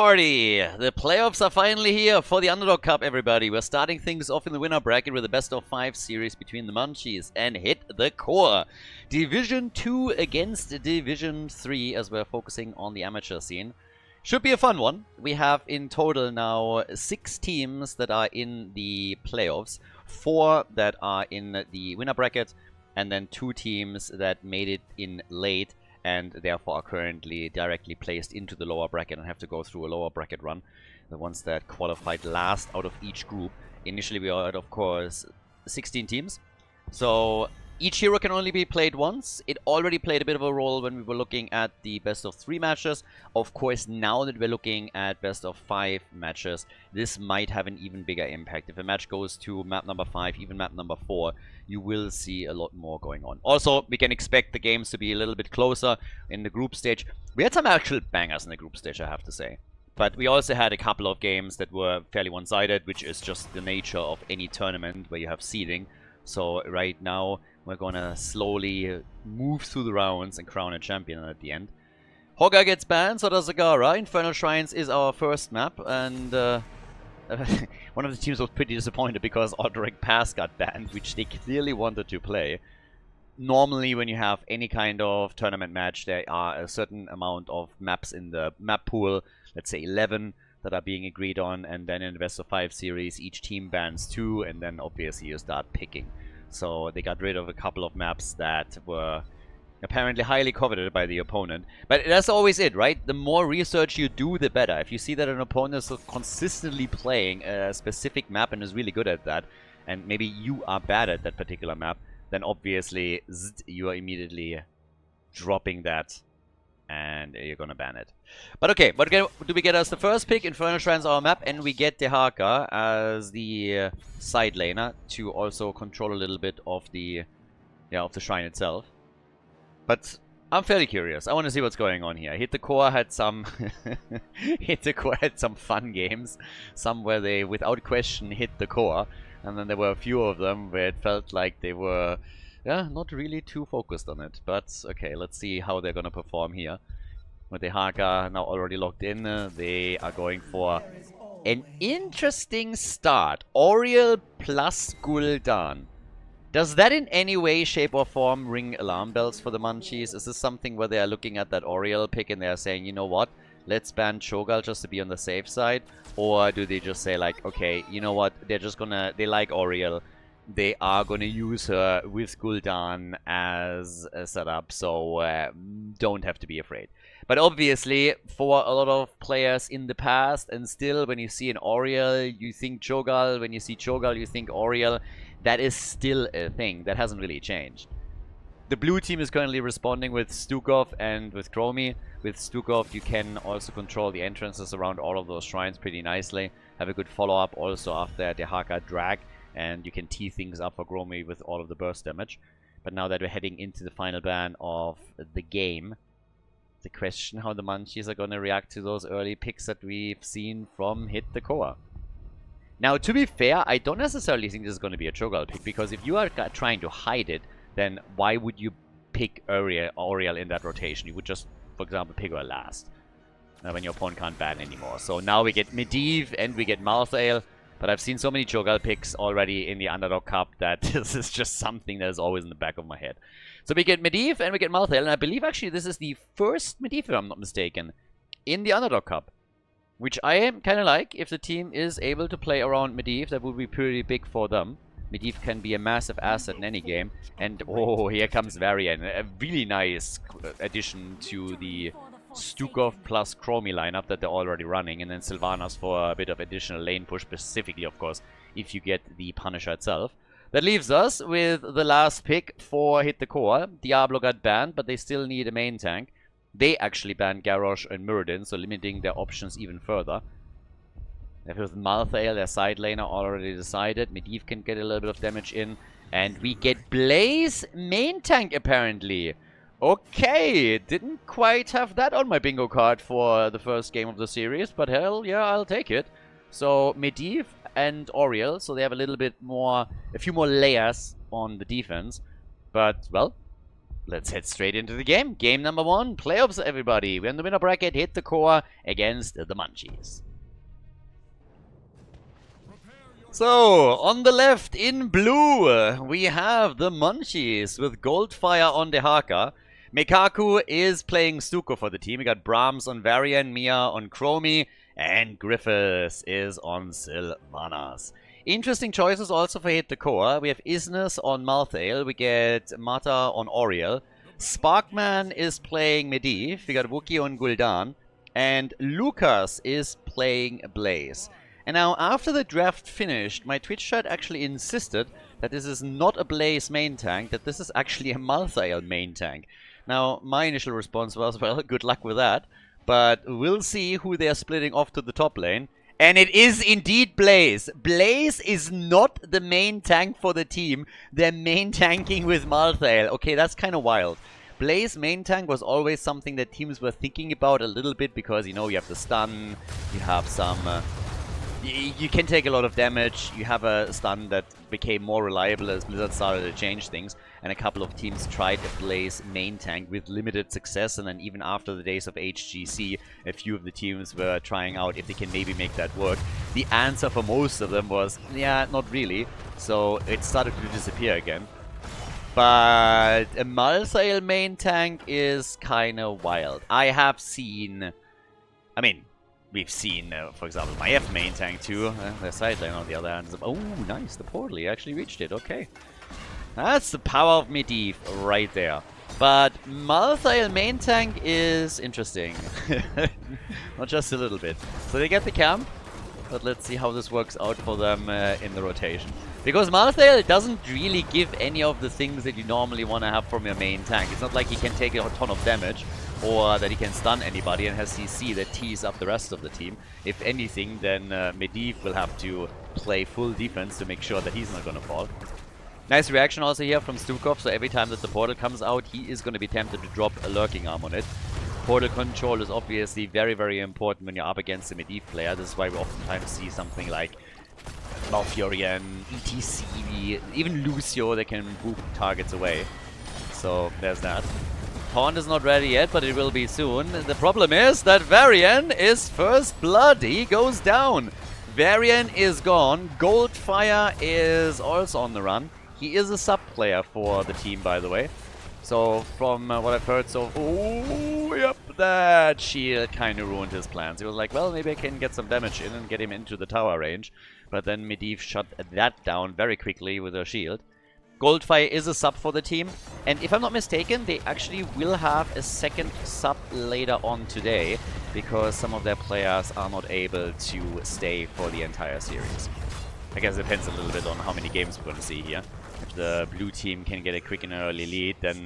party! The playoffs are finally here for the Underdog Cup, everybody. We're starting things off in the winner bracket with a best-of-5 series between the Munchies and Hit the Core. Division 2 against Division 3, as we're focusing on the amateur scene. Should be a fun one. We have in total now 6 teams that are in the playoffs, 4 that are in the winner bracket, and then 2 teams that made it in late and therefore are currently directly placed into the lower bracket and have to go through a lower bracket run. The ones that qualified last out of each group. Initially we had, of course, 16 teams. So each hero can only be played once. It already played a bit of a role when we were looking at the best of 3 matches. Of course, now that we're looking at best of 5 matches, this might have an even bigger impact. If a match goes to map number 5, even map number 4, you will see a lot more going on. Also, we can expect the games to be a little bit closer in the group stage. We had some actual bangers in the group stage, I have to say. But we also had a couple of games that were fairly one-sided, which is just the nature of any tournament where you have seeding. So right now, we're gonna slowly move through the rounds and crown a champion at the end. Hogger gets banned, so does Zagara. Infernal Shrines is our first map, and one of the teams was pretty disappointed because Odric Pass got banned, which they clearly wanted to play. Normally, when you have any kind of tournament match, there are a certain amount of maps in the map pool, let's say 11, that are being agreed on, and then in the best of 5 series, each team bans 2, and then obviously you start picking. So they got rid of a couple of maps that were apparently highly coveted by the opponent. But that's always it, right? The more research you do, the better. If you see that an opponent is consistently playing a specific map and is really good at that, and maybe you are bad at that particular map, then obviously you are immediately dropping that and you're gonna ban it. But okay, what do we get as the first pick? Infernal Shrines our map, and we get Dehaka as the side laner to also control a little bit of the shrine itself. But I'm fairly curious. I want to see what's going on here. Hit the Core had some some fun games. Some where they without question hit the core, and then there were a few of them where it felt like they were not really too focused on it. But okay, let's see how they're gonna perform here. With the Haka now already locked in, they are going for an interesting start. Oriel plus Gul'dan. Does that in any way, shape or form ring alarm bells for the Munchies? Is this something where they are looking at that Oriel pick and they are saying, you know what, let's ban Cho'Gall just to be on the safe side? Or do they just say like, okay, you know what, they're just gonna, they like Oriel, they are gonna use her with Gul'dan as a setup, so don't have to be afraid. But obviously, for a lot of players in the past, and still when you see an Oriel, you think Cho'Gall. When you see Cho'Gall, you think Oriel. That is still a thing. That hasn't really changed. The blue team is currently responding with Stukov and with Chromie. With Stukov, you can also control the entrances around all of those shrines pretty nicely. Have a good follow-up also after the Haka drag. And you can tee things up for Chromie with all of the burst damage. But now that we're heading into the final ban of the game, the question how the Munchies are going to react to those early picks that we've seen from Hit the Core. Now, to be fair, I don't necessarily think this is going to be a Cho'Gall pick, because if you are trying to hide it, then why would you pick Oriel in that rotation? You would just, for example, pick her last when your opponent can't ban anymore. So now we get Medivh and we get Malthael, but I've seen so many Cho'Gall picks already in the Underdog Cup that this is just something that is always in the back of my head. So we get Medivh and we get Malthael, and I believe actually this is the first Medivh, if I'm not mistaken, in the Underdog Cup. Which I am kind of like. If the team is able to play around Medivh, that would be pretty big for them. Medivh can be a massive asset in any game. And oh, here comes Varian. A really nice addition to the Stukov plus Chromie lineup that they're already running. And then Sylvanas for a bit of additional lane push, specifically, of course, if you get the Punisher itself. That leaves us with the last pick for Hit the Core. Diablo got banned, but they still need a main tank. They actually banned Garrosh and Muradin, so limiting their options even further. With Malthael, their side laner, already decided. Medivh can get a little bit of damage in. And we get Blaze main tank, apparently. Okay, didn't quite have that on my bingo card for the first game of the series, but hell yeah, I'll take it. So Medivh and Oriel, so they have a little bit more, a few more layers on the defense. But, well, let's head straight into the game. Game number 1, playoffs, everybody. We're in the winner bracket, hit the core against the Munchies. So, on the left in blue, we have the Munchies with Goldfire on Dehaka. Mekaku is playing Stuko for the team. We got Brahms on Varian, Mia on Chromie, and Griffiths is on Sylvanas. Interesting choices also for Hit the Core. We have Isnes on Malthael. We get Mata on Oriel. Sparkman is playing Medivh. We got Wookie on Gul'dan. And Lucas is playing Blaze. And now, after the draft finished, my Twitch chat actually insisted that this is not a Blaze main tank, that this is actually a Malthael main tank. Now, my initial response was, well, good luck with that. But we'll see who they are splitting off to the top lane. And it is indeed Blaze. Blaze is not the main tank for the team. They're main tanking with Malthael. Okay, that's kind of wild. Blaze main tank was always something that teams were thinking about a little bit because, you know, you have the stun, you have some... you can take a lot of damage. You have a stun that became more reliable as Blizzard started to change things. And a couple of teams tried a Blaze main tank with limited success. And then even after the days of HGC, a few of the teams were trying out if they can maybe make that work. The answer for most of them was, yeah, not really. So it started to disappear again. But a Malthael main tank is kind of wild. I have seen... I mean... We've seen, for example, my F main tank too. The side lane on the other hand. Oh, nice. The portal. He actually reached it. Okay. That's the power of Medivh right there. But Malthael main tank is interesting. Not just a little bit. So they get the camp. But let's see how this works out for them in the rotation. Because Malthael doesn't really give any of the things that you normally want to have from your main tank. It's not like he can take a ton of damage. Or that he can stun anybody and has CC that tees up the rest of the team. If anything, then Medivh will have to play full defense to make sure that he's not going to fall. Nice reaction also here from Stukov, so every time that the portal comes out, he is going to be tempted to drop a lurking arm on it. Portal control is obviously very, very important when you're up against a Medivh player. This is why we oftentimes see something like Malfurion, ETC, even Lucio that can boop targets away. So there's that. Taunt is not ready yet, but it will be soon. The problem is that Varian is first blood. He goes down. Varian is gone. Goldfire is also on the run. He is a sub player for the team, by the way. So from what I've heard, oh, yep, that shield kind of ruined his plans. He was like, well, maybe I can get some damage in and get him into the tower range. But then Medivh shut that down very quickly with her shield. Goldfire is a sub for the team, and if I'm not mistaken, they actually will have a second sub later on today, because some of their players are not able to stay for the entire series. I guess it depends a little bit on how many games we're going to see here. If the blue team can get a quick and early lead, then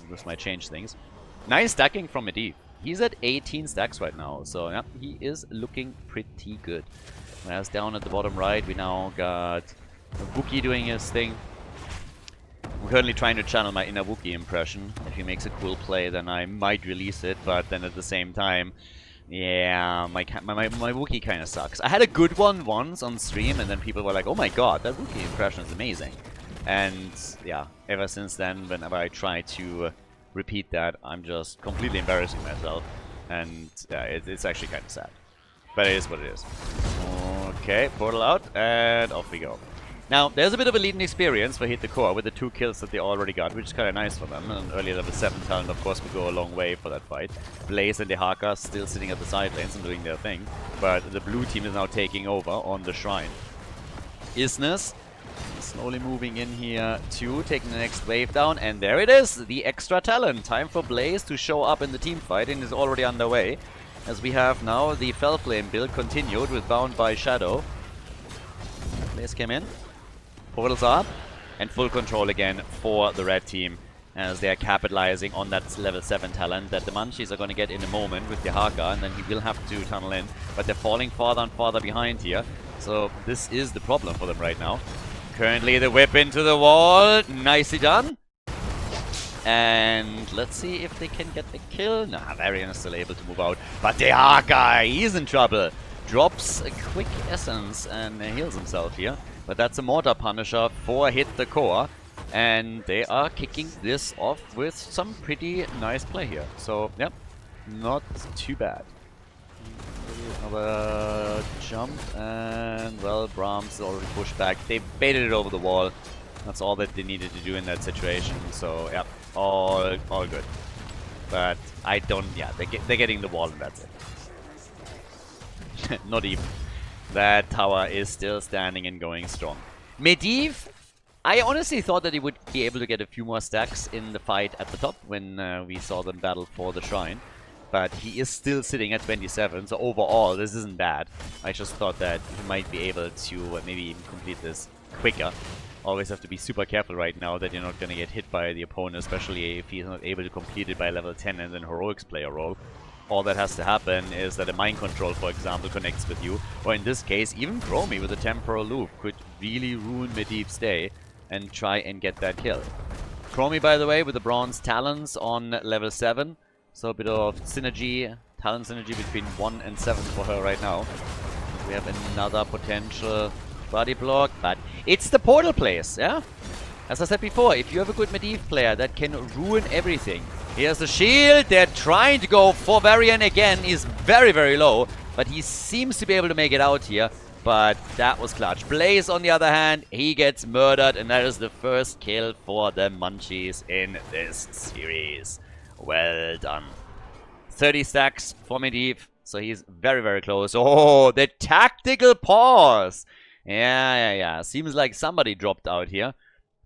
this might change things. Nice stacking from Medivh. He's at 18 stacks right now, so yeah, he is looking pretty good. Whereas down at the bottom right, we now got Wookie doing his thing. I'm currently trying to channel my inner Wookiee impression. If he makes a cool play, then I might release it, but then at the same time, yeah, my Wookiee kind of sucks. I had a good one once on stream, and then people were like, oh my god, that Wookiee impression is amazing. And yeah, ever since then, whenever I try to repeat that, I'm just completely embarrassing myself. And yeah, it's actually kind of sad. But it is what it is. Okay, portal out, and off we go. Now, there's a bit of a leading experience for Hit the Core with the 2 kills that they already got, which is kind of nice for them. And early level 7 talent, of course, will go a long way for that fight. Blaze and Dehaka still sitting at the side lanes and doing their thing. But the blue team is now taking over on the Shrine. Isnes slowly moving in here too, taking the next wave down. And there it is, the extra talent. Time for Blaze to show up in the team fight, and is already underway. As we have now the Fellflame build continued with Bound by Shadow. Blaze came in. Portals up, and full control again for the red team as they are capitalizing on that level 7 talent that the Munchies are going to get in a moment with Dehaka, and then he will have to tunnel in, but they're falling farther and farther behind here, so this is the problem for them right now. Currently the whip into the wall, nicely done. And let's see if they can get the kill. Nah, Varian is still able to move out, but Dehaka, he's in trouble. Drops a quick essence and heals himself here. But that's a Mortar Punisher for Hit the Core. And they are kicking this off with some pretty nice play here. So, yep, not too bad. Another jump, and, well, Brahms already pushed back. They baited it over the wall. That's all that they needed to do in that situation. So, yep, all good. But I don't, yeah, they're getting the wall and that's it. Not even. That tower is still standing and going strong. Medivh, I honestly thought that he would be able to get a few more stacks in the fight at the top when we saw them battle for the shrine. But he is still sitting at 27, so overall this isn't bad. I just thought that he might be able to maybe even complete this quicker. Always have to be super careful right now that you're not going to get hit by the opponent, especially if he's not able to complete it by level 10 and then heroics play a role. All that has to happen is that a mind control, for example, connects with you. Or in this case, even Chromie with a temporal loop could really ruin Medivh's day and try and get that kill. Chromie, by the way, with the bronze talons on level 7. So a bit of synergy, talent synergy between 1 and 7 for her right now. We have another potential body block, but it's the portal place, yeah? As I said before, if you have a good Medivh player, that can ruin everything. Here's the shield. They're trying to go for Varian again. He's very, very low, but he seems to be able to make it out here. But that was clutch. Blaze, on the other hand, he gets murdered, and that is the first kill for the Munchies in this series. Well done. 30 stacks for Medivh, so he's very, very close. Oh, the tactical pause. Yeah. Seems like somebody dropped out here.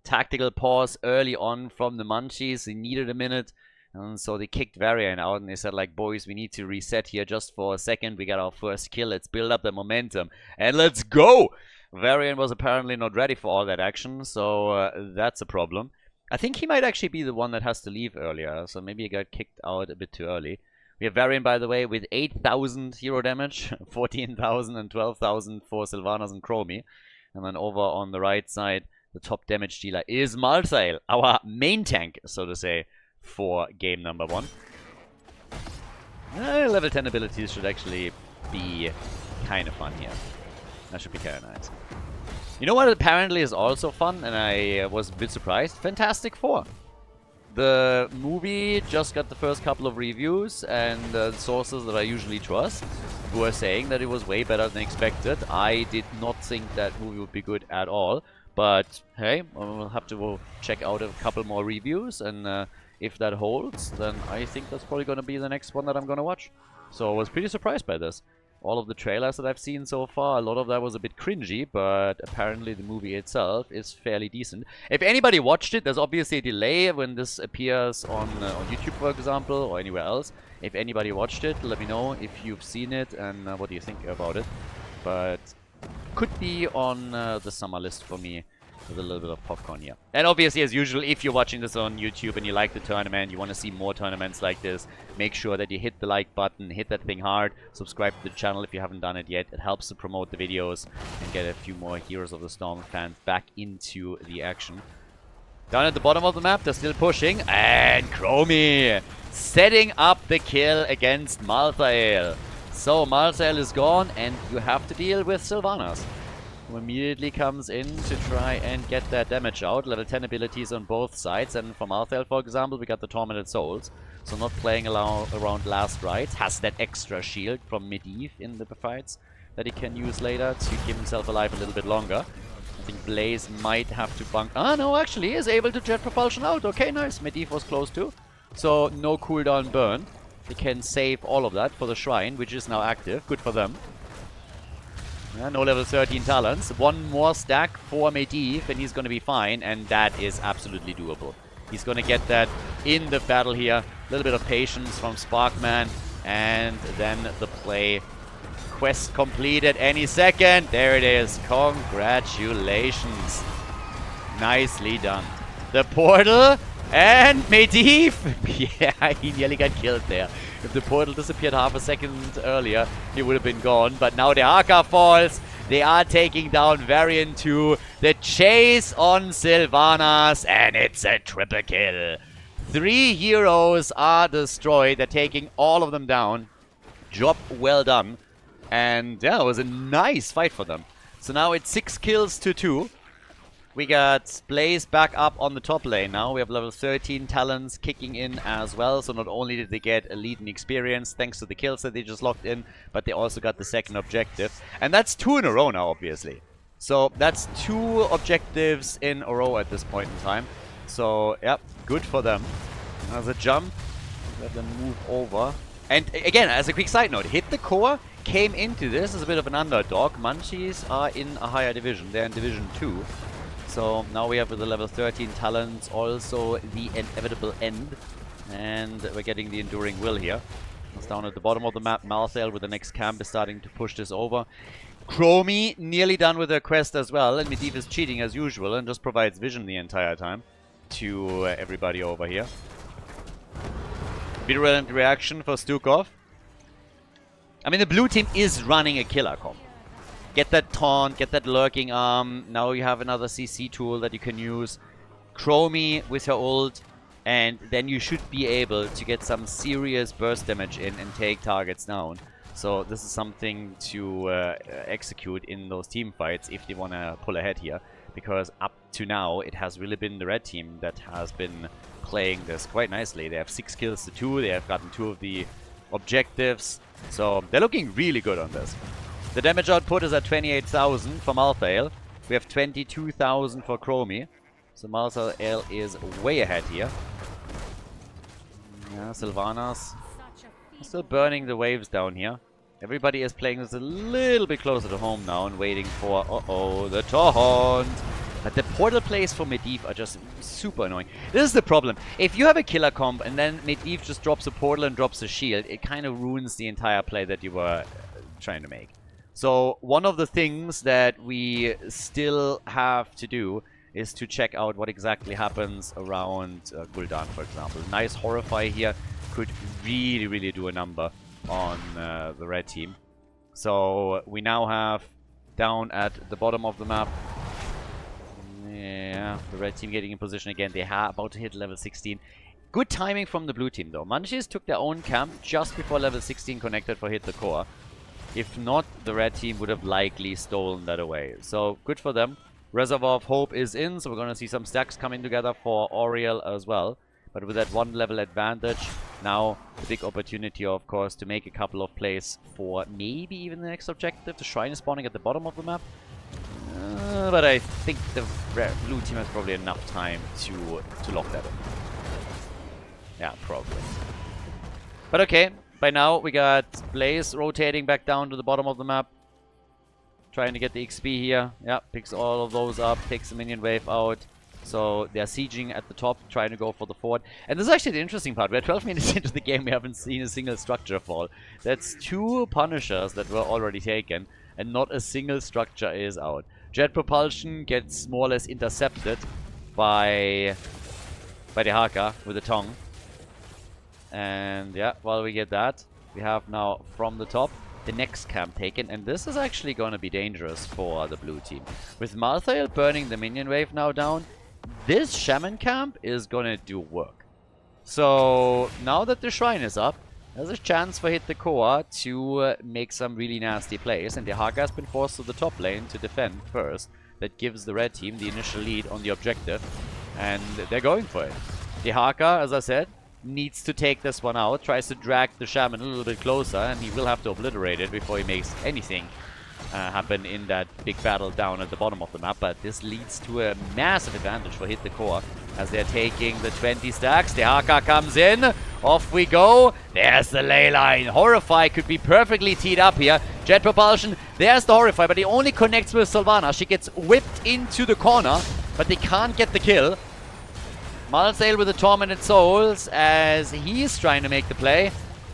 Tactical pause early on from the Munchies. They needed a minute. And so they kicked Varian out and they said, like, boys, we need to reset here just for a second. We got our first kill. Let's build up the momentum. And let's go! Varian was apparently not ready for all that action, so that's a problem. I think he might actually be the one that has to leave earlier, so maybe he got kicked out a bit too early. We have Varian, by the way, with 8,000 hero damage, 14,000 and 12,000 for Sylvanas and Chromie. And then over on the right side, the top damage dealer is Malthael, our main tank, so to say, for game number 1. Level 10 abilities should actually be kind of fun here. That should be kind of nice. You know what apparently is also fun, and I was a bit surprised? Fantastic Four. The movie just got the first couple of reviews, and sources that I usually trust were saying that it was way better than expected. I did not think that movie would be good at all, but hey, we'll have to check out a couple more reviews, and if that holds, then I think that's probably going to be the next one that I'm going to watch. So I was pretty surprised by this. All of the trailers that I've seen so far, a lot of that was a bit cringy, but apparently the movie itself is fairly decent. If anybody watched it, there's obviously a delay when this appears on YouTube, for example, or anywhere else. If anybody watched it, let me know if you've seen it and what do you think about it. But could be on the summer list for me with a little bit of popcorn here. And obviously, as usual, if you're watching this on YouTube and you like the tournament, you want to see more tournaments like this, make sure that you hit the like button, hit that thing hard, subscribe to the channel if you haven't done it yet. It helps to promote the videos and get a few more Heroes of the Storm fans back into the action. Down at the bottom of the map, they're still pushing, and Chromie setting up the kill against Malthael. So Malthael is gone, and you have to deal with Sylvanas, who immediately comes in to try and get that damage out. Level 10 abilities on both sides, and for Malthael, for example, we got the Tormented Souls. So not playing around last rites. Has that extra shield from Medivh in the fights that he can use later to keep himself alive a little bit longer. I think Blaze might have to bunk. Ah, no, actually, he is able to jet propulsion out. Okay, nice. Medivh was close too. So no cooldown burn. They can save all of that for the shrine, which is now active. Good for them. Yeah, no level 13 talents. One more stack for Medivh and he's going to be fine, and that is absolutely doable. He's going to get that in the battle here. A little bit of patience from Sparkman, and then the play. Quest completed any second. There it is. Congratulations. Nicely done. The portal and Medivh. Yeah, he nearly got killed there. If the portal disappeared half a second earlier, he would have been gone. But now the Arca falls. They are taking down Varian 2. The chase on Sylvanas, and it's a triple kill. 3 heroes are destroyed. They're taking all of them down. Job well done. And yeah, it was a nice fight for them. So now it's 6 kills to 2. We got Blaze back up on the top lane now. We have level 13 talents kicking in as well. So not only did they get a lead in experience thanks to the kills that they just locked in, but they also got the second objective. And that's 2 in a row now, obviously. So that's 2 objectives in a row at this point in time. So, yep, good for them. As a jump, let them move over. And again, as a quick side note, hit the core, came into this as a bit of an underdog. Munchies are in a higher division. They're in Division 2. So now we have with the level 13 talents also the inevitable end. And we're getting the Enduring Will here. It's down at the bottom of the map. Malthael with the next camp is starting to push this over. Chromie nearly done with her quest as well. And Medivh is cheating as usual and just provides vision the entire time to everybody over here. Virulent reaction for Stukov. I mean, the blue team is running a killer comp. Get that taunt, get that lurking arm. Now you have another CC tool that you can use. Chromie with her ult. And then you should be able to get some serious burst damage in and take targets down. So this is something to execute in those team fights if they want to pull ahead here. Because up to now, it has really been the red team that has been playing this quite nicely. They have 6 kills to 2. They have gotten 2 of the objectives. So they're looking really good on this. The damage output is at 28,000 for Malthael. We have 22,000 for Chromie. So Malthael is way ahead here. Yeah, Sylvanas still burning the waves down here. Everybody is playing this a little bit closer to home now and waiting for, the taunt. But the portal plays for Medivh are just super annoying. This is the problem. If you have a killer comp and then Medivh just drops a portal and drops a shield, it kind of ruins the entire play that you were trying to make. So one of the things that we still have to do is to check out what exactly happens around Gul'dan, for example. Nice Horrify here could really, really do a number on the red team. So we now have down at the bottom of the map, yeah, the red team getting in position again. They are about to hit level 16. Good timing from the blue team though. Munchies took their own camp just before level 16 connected for hit the core. If not, the red team would have likely stolen that away. So good for them. Reservoir of Hope is in, so we're going to see some stacks coming together for Auriel as well. But with that 1 level advantage, now the big opportunity, of course, to make a couple of plays for maybe even the next objective. The shrine is spawning at the bottom of the map. But I think the blue team has probably enough time to lock that in. Yeah, probably. But okay, by now we got Blaze rotating back down to the bottom of the map. Trying to get the XP here. Yeah, picks all of those up, takes the minion wave out. So they're sieging at the top, trying to go for the fort. And this is actually the interesting part. We're 12 minutes into the game, we haven't seen a single structure fall. That's 2 Punishers that were already taken, and not a single structure is out. Jet propulsion gets more or less intercepted by the Haka with the tongue. And yeah, while we get that, we have now from the top the next camp taken, and this is actually going to be dangerous for the blue team. With Malthael burning the minion wave now down, this shaman camp is going to do work. So now that the shrine is up, there's a chance for Hit the Core to make some really nasty plays, and the Haka has been forced to the top lane to defend first. That gives the red team the initial lead on the objective, and they're going for it. The Haka, as I said, needs to take this one out, tries to drag the shaman a little bit closer, and he will have to obliterate it before he makes anything happen in that big battle down at the bottom of the map. But this leads to a massive advantage for Hit the Core as they're taking the 20 stacks. The Haka comes in, off we go. There's the ley line. Horrify could be perfectly teed up here. Jet propulsion, there's the Horrify, but he only connects with Sylvana. She gets whipped into the corner, but they can't get the kill. Malthael with the Tormented Souls as he's trying to make the play.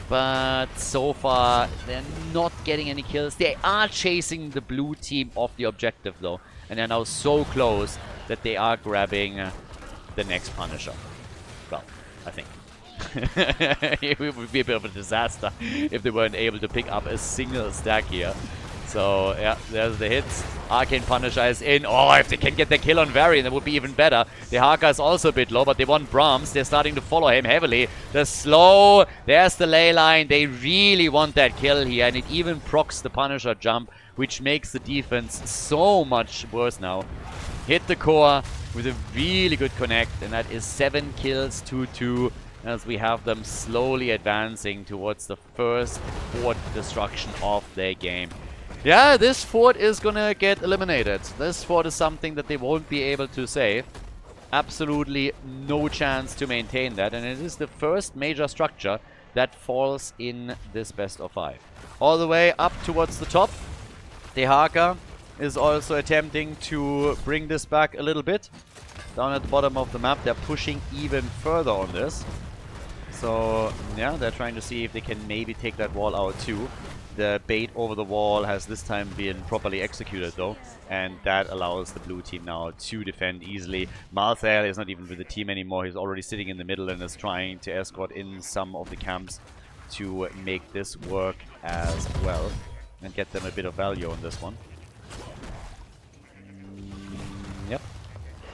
But so far, they're not getting any kills. They are chasing the blue team off the objective though. And they're now so close that they are grabbing the next Punisher. Well, I think. It would be a bit of a disaster if they weren't able to pick up a single stack here. So, yeah, there's the hits. Arcane Punisher is in. Oh, if they can get the kill on Varian, that would be even better. The Haka is also a bit low, but they want Brahms. They're starting to follow him heavily. The slow. There's the ley line. They really want that kill here, and it even procs the Punisher jump, which makes the defense so much worse now. hit the core with a really good connect, and that is 7 kills to 2 as we have them slowly advancing towards the first fort destruction of their game. Yeah, this fort is gonna get eliminated. This fort is something that they won't be able to save. Absolutely no chance to maintain that, and it is the first major structure that falls in this best of 5. All the way up towards the top. Dehaka is also attempting to bring this back a little bit. Down at the bottom of the map, they're pushing even further on this. So, yeah, they're trying to see if they can maybe take that wall out too. The bait over the wall has this time been properly executed though, and that allows the blue team now to defend easily. Malthael is not even with the team anymore. He's already sitting in the middle and is trying to escort in some of the camps to make this work as well and get them a bit of value on this one. Yep.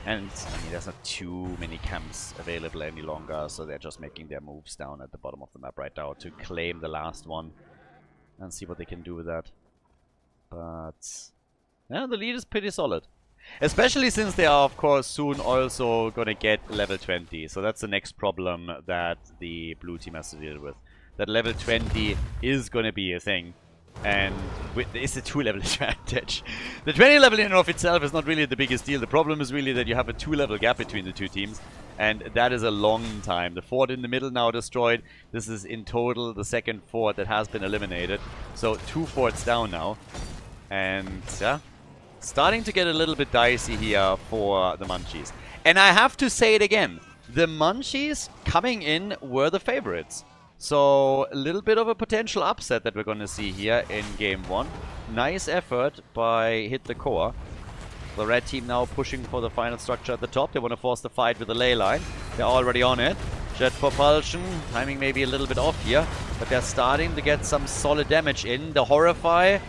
And, I mean, there's not too many camps available any longer, so they're just making their moves down at the bottom of the map right now to claim the last one and see what they can do with that. But, yeah, the lead is pretty solid. Especially since they are, of course, soon also gonna get level 20. So that's the next problem that the blue team has to deal with. That level 20 is gonna be a thing. And it's a 2-level advantage. The 20 level in and of itself is not really the biggest deal. The problem is really that you have a 2-level gap between the two teams. And that is a long time. The fort in the middle now destroyed. This is in total the second fort that has been eliminated. So 2 forts down now. And yeah, starting to get a little bit dicey here for the Munchies. And I have to say it again. The Munchies coming in were the favorites. So, a little bit of a potential upset that we're going to see here in Game 1. Nice effort by Hit the Core. The red team now pushing for the final structure at the top. They want to force the fight with the ley line. They're already on it. Jet propulsion. Timing maybe a little bit off here. But they're starting to get some solid damage in. The Horrify.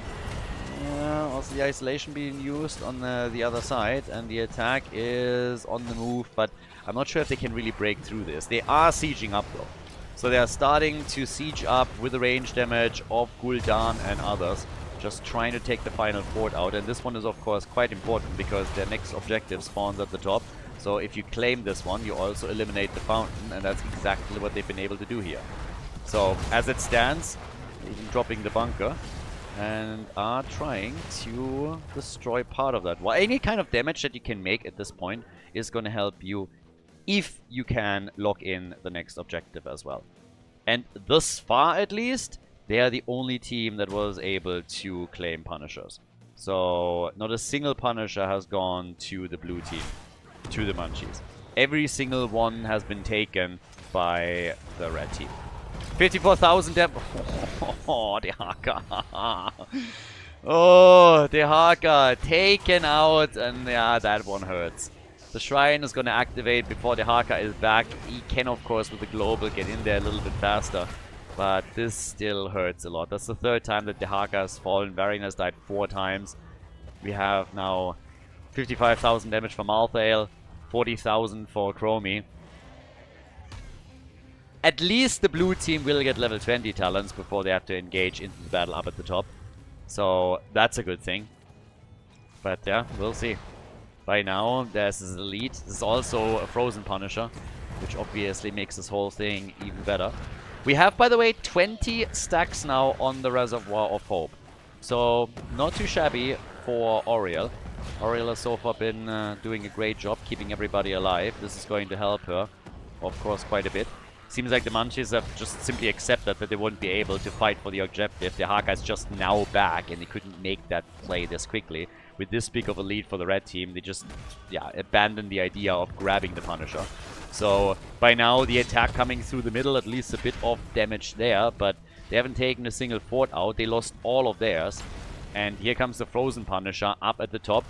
Also the isolation being used on the other side. And the attack is on the move. But I'm not sure if they can really break through this. They are sieging up though. So they are starting to siege up with the range damage of Gul'dan and others. Just trying to take the final fort out. And this one is of course quite important because their next objective spawns at the top. So if you claim this one, you also eliminate the fountain. And that's exactly what they've been able to do here. So as it stands, even dropping the bunker. And are trying to destroy part of that. Well, any kind of damage that you can make at this point is going to help you if you can lock in the next objective as well. And thus far, at least, they are the only team that was able to claim Punishers. So, not a single Punisher has gone to the blue team, to the Munchies. Every single one has been taken by the red team. 54,000 damage. Oh, Dehaka. Oh, Dehaka taken out, and yeah, that one hurts. The Shrine is going to activate before Dehaka is back. He can, of course, with the global, get in there a little bit faster. But this still hurts a lot. That's the 3rd time that Dehaka has fallen. Varian has died 4 times. We have now 55,000 damage for Malthael, 40,000 for Chromie. At least the blue team will get level 20 talents before they have to engage into the battle up at the top. So that's a good thing. But yeah, we'll see. By now, there's this elite. This is also a frozen Punisher, which obviously makes this whole thing even better. We have, by the way, 20 stacks now on the Reservoir of Hope. So, not too shabby for Oriel. Oriel has so far been doing a great job keeping everybody alive. This is going to help her, of course, quite a bit. Seems like the Munchies have just simply accepted that they won't be able to fight for the objective. The Haka is just now back, and they couldn't make that play this quickly. With this big of a lead for the red team, they just, yeah, abandoned the idea of grabbing the Punisher. So, by now, the attack coming through the middle, at least a bit of damage there, but they haven't taken a single fort out. They lost all of theirs. And here comes the Frozen Punisher up at the top.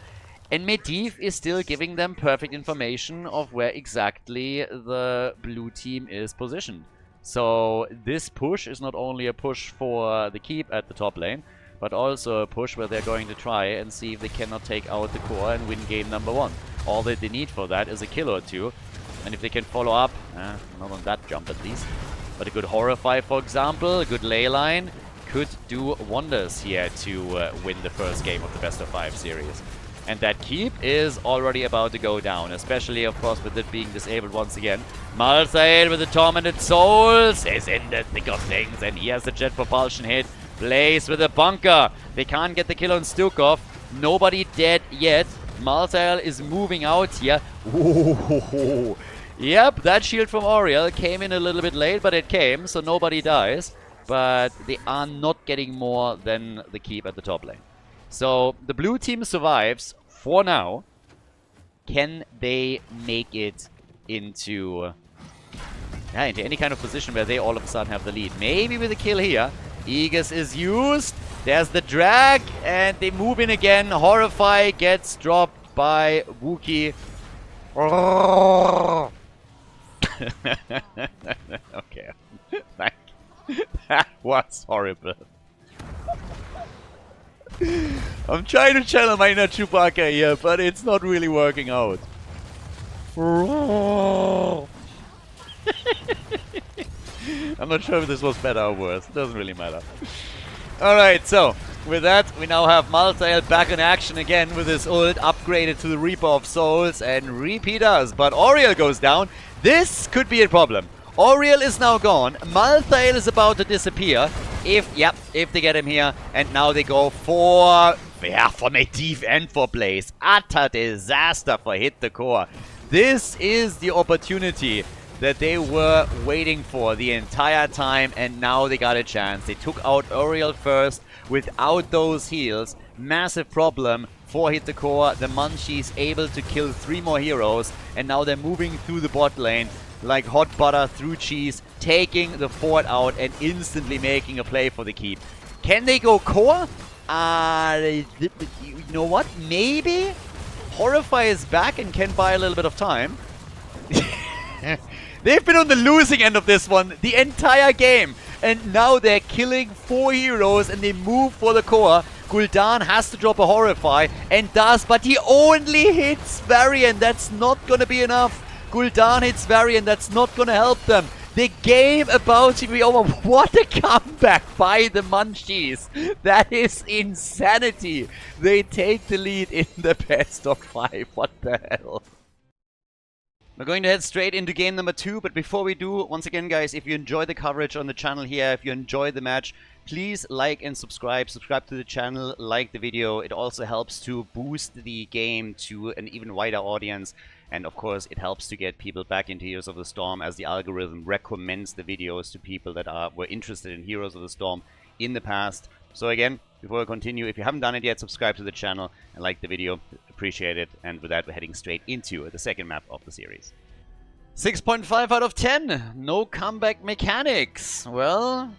And Medivh is still giving them perfect information of where exactly the blue team is positioned. So this push is not only a push for the keep at the top lane, but also a push where they're going to try and see if they cannot take out the core and win game number 1. All that they need for that is a kill or 2. And if they can follow up, not on that jump at least, but a good Horrify, for example, a good ley line, could do wonders here to win the first game of the best of 5 series. And that keep is already about to go down, especially, of course, with it being disabled once again. Malthael with the Tormented Souls is in the thick of things, and he has the Jet Propulsion hit. Blaze with a bunker. They can't get the kill on Stukov. Nobody dead yet. Malthael is moving out here. Ooh. Yep, that shield from Oriel came in a little bit late, but it came, so nobody dies. But they are not getting more than the keep at the top lane. So the blue team survives for now. Can they make it into any kind of position where they all of a sudden have the lead? Maybe with a kill here. Aegis is used. There's the drag, and they move in again. Horrify gets dropped by Wookie. Okay. That was horrible. I'm trying to channel my inner Chewbacca here, but it's not really working out. I'm not sure if this was better or worse. It doesn't really matter. Alright, so with that, we now have Malthael back in action again with his ult upgraded to the Reaper of Souls, and repeat us. But Oriel goes down. This could be a problem. Oriel is now gone. Malthael is about to disappear. If they get him here. And now they go for Medivh and for Blaze. Utter disaster for Hit the Core. This is the opportunity that they were waiting for the entire time, and now they got a chance. They took out Oriel first without those heals. Massive problem for Hit the Core. The Munchies able to kill 3 more heroes, and now they're moving through the bot lane like hot butter through cheese, taking the fort out and instantly making a play for the keep. Can they go core? You know what? Maybe? Horrify is back and can buy a little bit of time. They've been on the losing end of this one the entire game. And now they're killing 4 heroes and they move for the core. Gul'dan has to drop a Horrify and does, but he only hits Varian. That's not gonna be enough. Gul'dan hits Varian. That's not gonna help them. The game about to be over. What a comeback by the Munchies. That is insanity. They take the lead in the best of 5. What the hell? We're going to head straight into game number 2, but before we do, once again guys, if you enjoy the coverage on the channel here, if you enjoy the match, please like and subscribe. Subscribe to the channel, like the video. It also helps to boost the game to an even wider audience. And of course, it helps to get people back into Heroes of the Storm, as the algorithm recommends the videos to people that were interested in Heroes of the Storm in the past. So again, before I continue, if you haven't done it yet, subscribe to the channel and like the video. Appreciate it. And with that, we're heading straight into the second map of the series. 6.5 out of 10. No comeback mechanics. Well,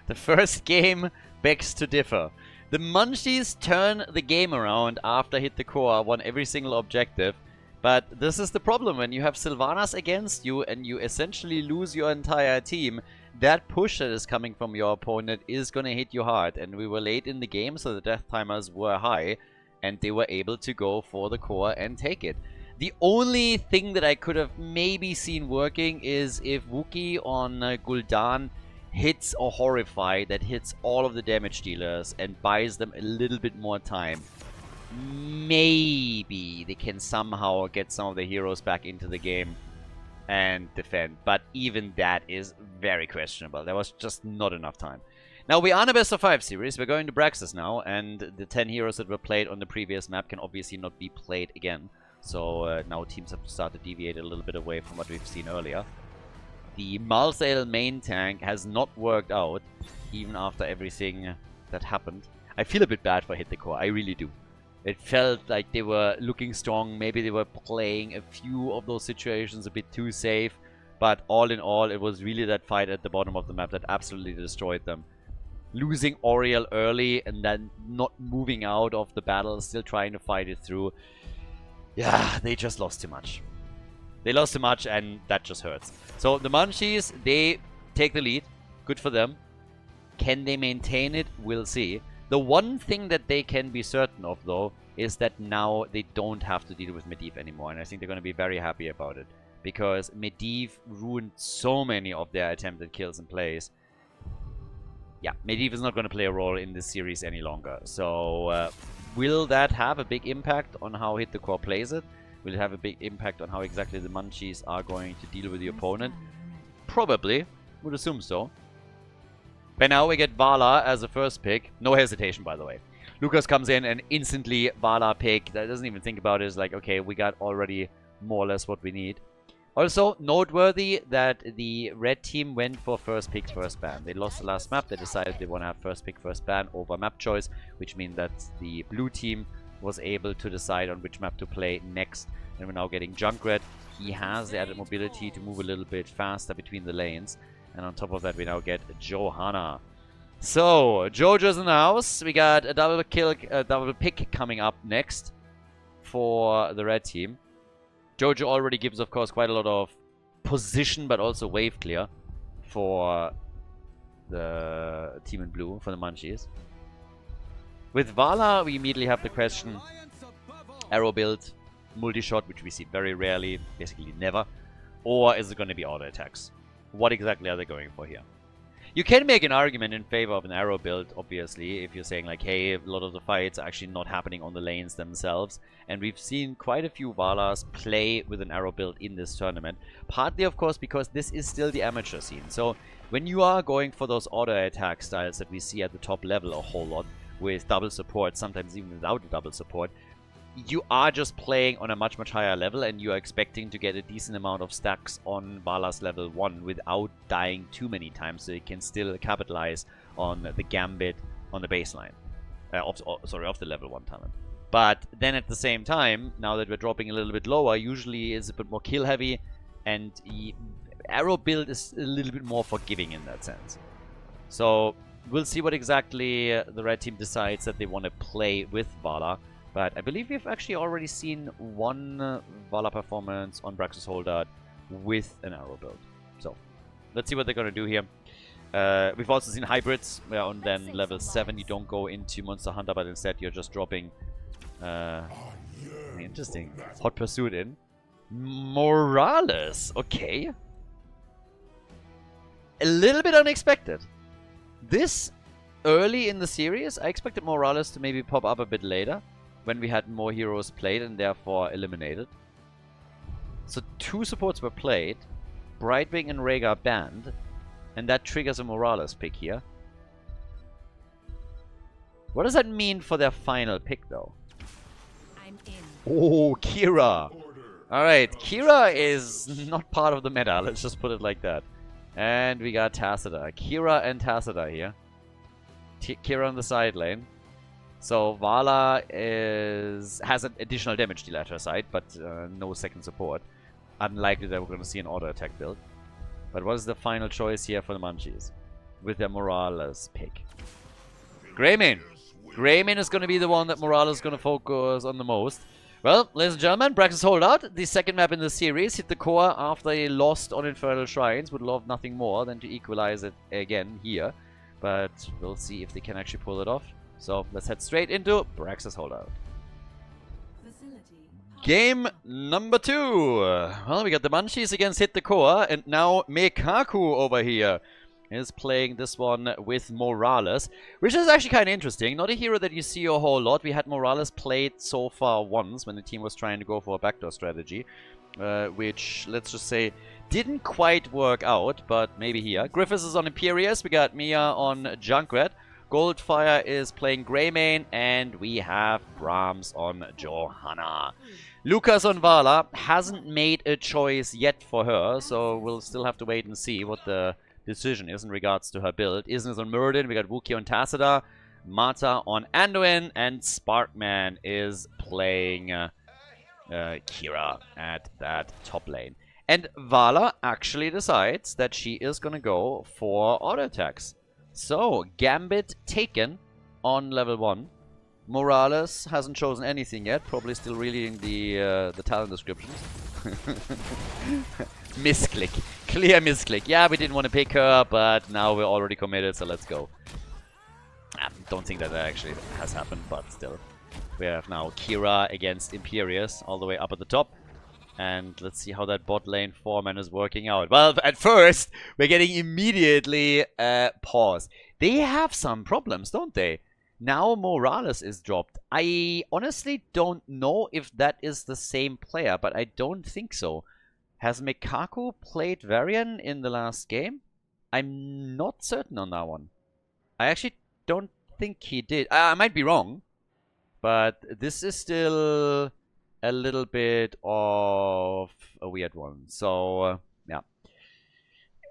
the first game begs to differ. The Munchies turn the game around after Hit the Core, won every single objective. But this is the problem when you have Sylvanas against you and you essentially lose your entire team. That push that is coming from your opponent is going to hit you hard. And we were late in the game, so the death timers were high. And they were able to go for the core and take it. The only thing that I could have maybe seen working is if Wookie on Gul'dan hits a Horrify that hits all of the damage dealers and buys them a little bit more time. Maybe they can somehow get some of the heroes back into the game and defend. But even that is very questionable. There was just not enough time. Now, we are in a best of 5 series. We're going to Braxis now, and the 10 heroes that were played on the previous map can obviously not be played again. So now teams have to start to deviate a little bit away from what we've seen earlier. The Malthael main tank has not worked out, even after everything that happened. I feel a bit bad for Hit the Core, I really do. It felt like they were looking strong, maybe they were playing a few of those situations a bit too safe. But all in all, it was really that fight at the bottom of the map that absolutely destroyed them. Losing Oriel early and then not moving out of the battle, still trying to fight it through. Yeah, they just lost too much. They lost too much and that just hurts. So the Munchies, they take the lead. Good for them. Can they maintain it? We'll see. The one thing that they can be certain of, though, is that now they don't have to deal with Medivh anymore. And I think they're going to be very happy about it. Because Medivh ruined so many of their attempted kills and plays. Yeah, Medivh is not going to play a role in this series any longer. So Will that have a big impact on how Hit the Core plays it? Will it have a big impact on how exactly the Munchies are going to deal with the opponent? Probably. Would assume so. But now we get Vala as a first pick. No hesitation, by the way. Lucas comes in and instantly Vala pick. That doesn't even think about it. It's like, okay, we got already more or less what we need. Also, noteworthy that the red team went for first pick, first ban. They lost the last map. They decided they want to have first pick, first ban over map choice, which means that the blue team was able to decide on which map to play next. And we're now getting Junkrat. He has the added mobility to move a little bit faster between the lanes. And on top of that, we now get Johanna. So, Jojo's in the house. We got a double pick coming up next for the red team. Jojo already gives, of course, quite a lot of position, but also wave clear for the team in blue, for the Munchies. With Vala, we immediately have the question, arrow build, multi-shot, which we see very rarely, basically never, or is it going to be auto attacks? What exactly are they going for here? You can make an argument in favor of an arrow build, obviously, if you're saying like, hey, a lot of the fights are actually not happening on the lanes themselves. And we've seen quite a few Valas play with an arrow build in this tournament. Partly, of course, because this is still the amateur scene. So when you are going for those auto attack styles that we see at the top level a whole lot, with double support, sometimes even without a double support, you are just playing on a much, much higher level, and you are expecting to get a decent amount of stacks on Vala's level 1 without dying too many times, so you can still capitalize on the gambit on the baseline. Of the level 1 talent. But then at the same time, now that we're dropping a little bit lower, usually is a bit more kill heavy, and arrow build is a little bit more forgiving in that sense. So we'll see what exactly the red team decides that they want to play with Vala. But I believe we've actually already seen one Vala performance on Brax's Holdout with an arrow build. So, let's see what they're going to do here. We've also seen hybrids, where on then level 7 you don't go into Monster Hunter, but instead you're just dropping... interesting. Hot Pursuit in. Morales, okay. A little bit unexpected. This early in the series, I expected Morales to maybe pop up a bit later, when we had more heroes played and therefore eliminated. So 2 supports were played, Brightwing and Rhaegar banned, and that triggers a Morales pick here. What does that mean for their final pick though? I'm in. Oh, Kira! Alright, Kira is not part of the meta, let's just put it like that. And we got Tacita. Kira and Tacita here. Kira on the side lane. So Vala has an additional damage deal at her side, but no second support. Unlikely that we're going to see an auto attack build. But what is the final choice here for the Munchies? With their Morales pick. Greymane. Greymane is going to be the one that Morales is going to focus on the most. Well, ladies and gentlemen, Brax's Holdout, the second map in the series, hit the core after they lost on Infernal Shrines. Would love nothing more than to equalize it again here. But we'll see if they can actually pull it off. So let's head straight into Brax's Holdout. Game number 2. Well, we got the Munchies against Hit the Core, and now Mekaku over here is playing this one with Morales, which is actually kind of interesting. Not a hero that you see a whole lot. We had Morales played so far once when the team was trying to go for a backdoor strategy, which, let's just say, didn't quite work out, but maybe here. Griffiths is on Imperius, we got Mia on Junkrat, Goldfire is playing Greymane, and we have Brahms on Johanna. Lucas on Vala hasn't made a choice yet for her, so we'll still have to wait and see what the decision is in regards to her build. Isn't is on Muradin, we got Wookiee on Tacita, Mata on Anduin, and Sparkman is playing Kira at that top lane. And Vala actually decides that she is going to go for auto attacks. So, Gambit taken on level 1. Morales hasn't chosen anything yet, probably still reading the talent descriptions. Misclick. Clear misclick. Yeah, we didn't want to pick her, but now we're already committed, so let's go. I don't think that actually has happened, but still. We have now Kira against Imperius all the way up at the top. And let's see how that bot lane foreman is working out. Well, at first, we're getting immediately pause. They have some problems, don't they? Now Morales is dropped. I honestly don't know if that is the same player, but I don't think so. Has Mikaku played Varian in the last game? I'm not certain on that one. I actually don't think he did. I might be wrong, but this is still a little bit of a weird one. So, yeah.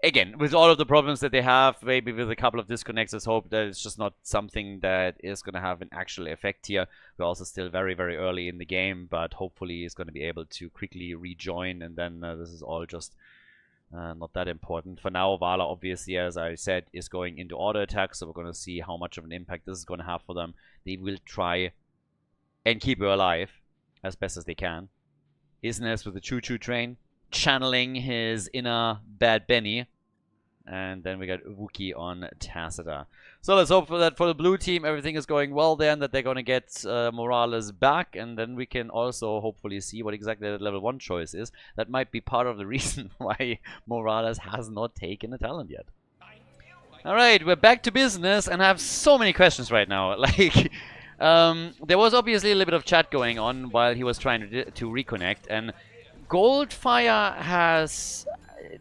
Again, with all of the problems that they have, maybe with a couple of disconnects, let's hope that it's just not something that is going to have an actual effect here. We're also still very, very early in the game, but hopefully he's going to be able to quickly rejoin, and then this is all just not that important. For now, Vala, obviously, as I said, is going into auto attack, so we're going to see how much of an impact this is going to have for them. They will try and keep her alive as best as they can. Isnes with the choo-choo train, channeling his inner Bad Benny. And then we got Wookie on Tacita. So let's hope for that for the blue team everything is going well there, and that they're going to get Morales back. And then we can also hopefully see what exactly that level 1 choice is. That might be part of the reason why Morales has not taken a talent yet. Alright, we're back to business, and I have so many questions right now. Like, there was obviously a little bit of chat going on while he was trying to reconnect, and Goldfire has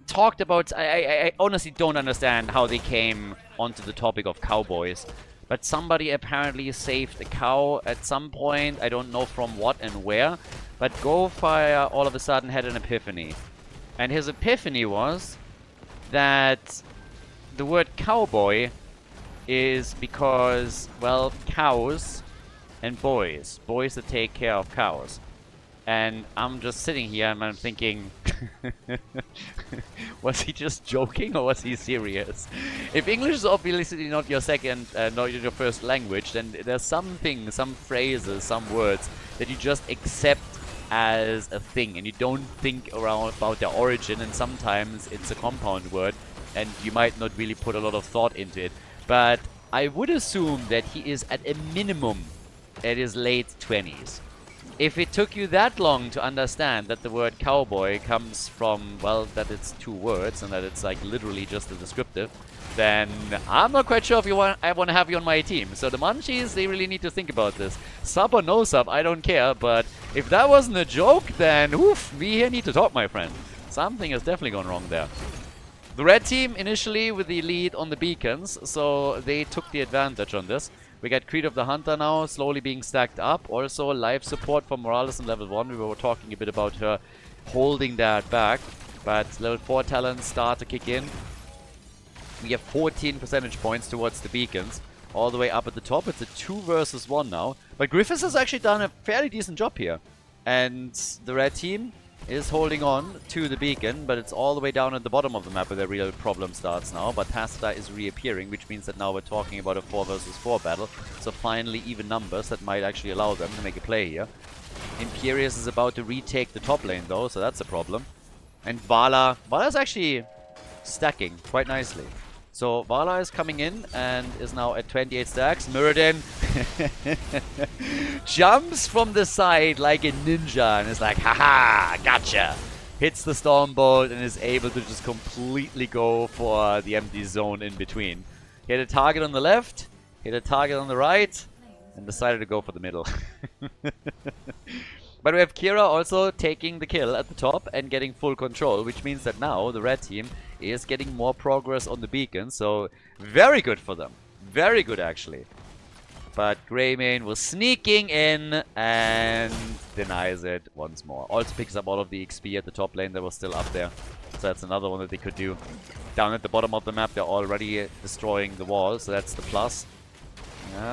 talked about... I honestly don't understand how they came onto the topic of cowboys, but somebody apparently saved a cow at some point. I don't know from what and where, but Goldfire all of a sudden had an epiphany. And his epiphany was that the word cowboy is because, well, cows and boys that take care of cows. And I'm just sitting here and I'm thinking, was he just joking or was he serious? If English is obviously not your second, not your first language, then there's some things, some phrases, some words that you just accept as a thing, and you don't think around about their origin, and sometimes it's a compound word and you might not really put a lot of thought into it. But I would assume that he is at a minimum at his late 20s. If it took you that long to understand that the word cowboy comes from, well, that it's 2 words and that it's like literally just a descriptive, then I'm not quite sure if I want to have you on my team. So the Munchies, they really need to think about this. Sub or no sub, I don't care, but if that wasn't a joke, then oof, we here need to talk, my friend. Something has definitely gone wrong there. The red team initially with the lead on the beacons, so they took the advantage on this. We got Creed of the Hunter now, slowly being stacked up. Also, life support for Morales in level 1. We were talking a bit about her holding that back. But level 4 talents start to kick in. We have 14 percentage points towards the beacons. All the way up at the top. It's a 2 versus 1 now. But Griffiths has actually done a fairly decent job here. And the red team is holding on to the beacon, but it's all the way down at the bottom of the map where the real problem starts now. But Tacita is reappearing, which means that now we're talking about a 4 versus 4 battle. So finally even numbers that might actually allow them to make a play here. Imperius is about to retake the top lane though, so that's a problem. And Vala's actually stacking quite nicely. So Vala is coming in and is now at 28 stacks. Muradin jumps from the side like a ninja and is like, haha, gotcha. Hits the Stormbolt and is able to just completely go for the empty zone in between. Hit a target on the left, hit a target on the right, and decided to go for the middle. But we have Kira also taking the kill at the top and getting full control, which means that now the red team is getting more progress on the beacon, so very good for them. Very good, actually. But Greymane was sneaking in and denies it once more. Also picks up all of the XP at the top lane that was still up there. So that's another one that they could do. Down at the bottom of the map, they're already destroying the wall, so that's the plus.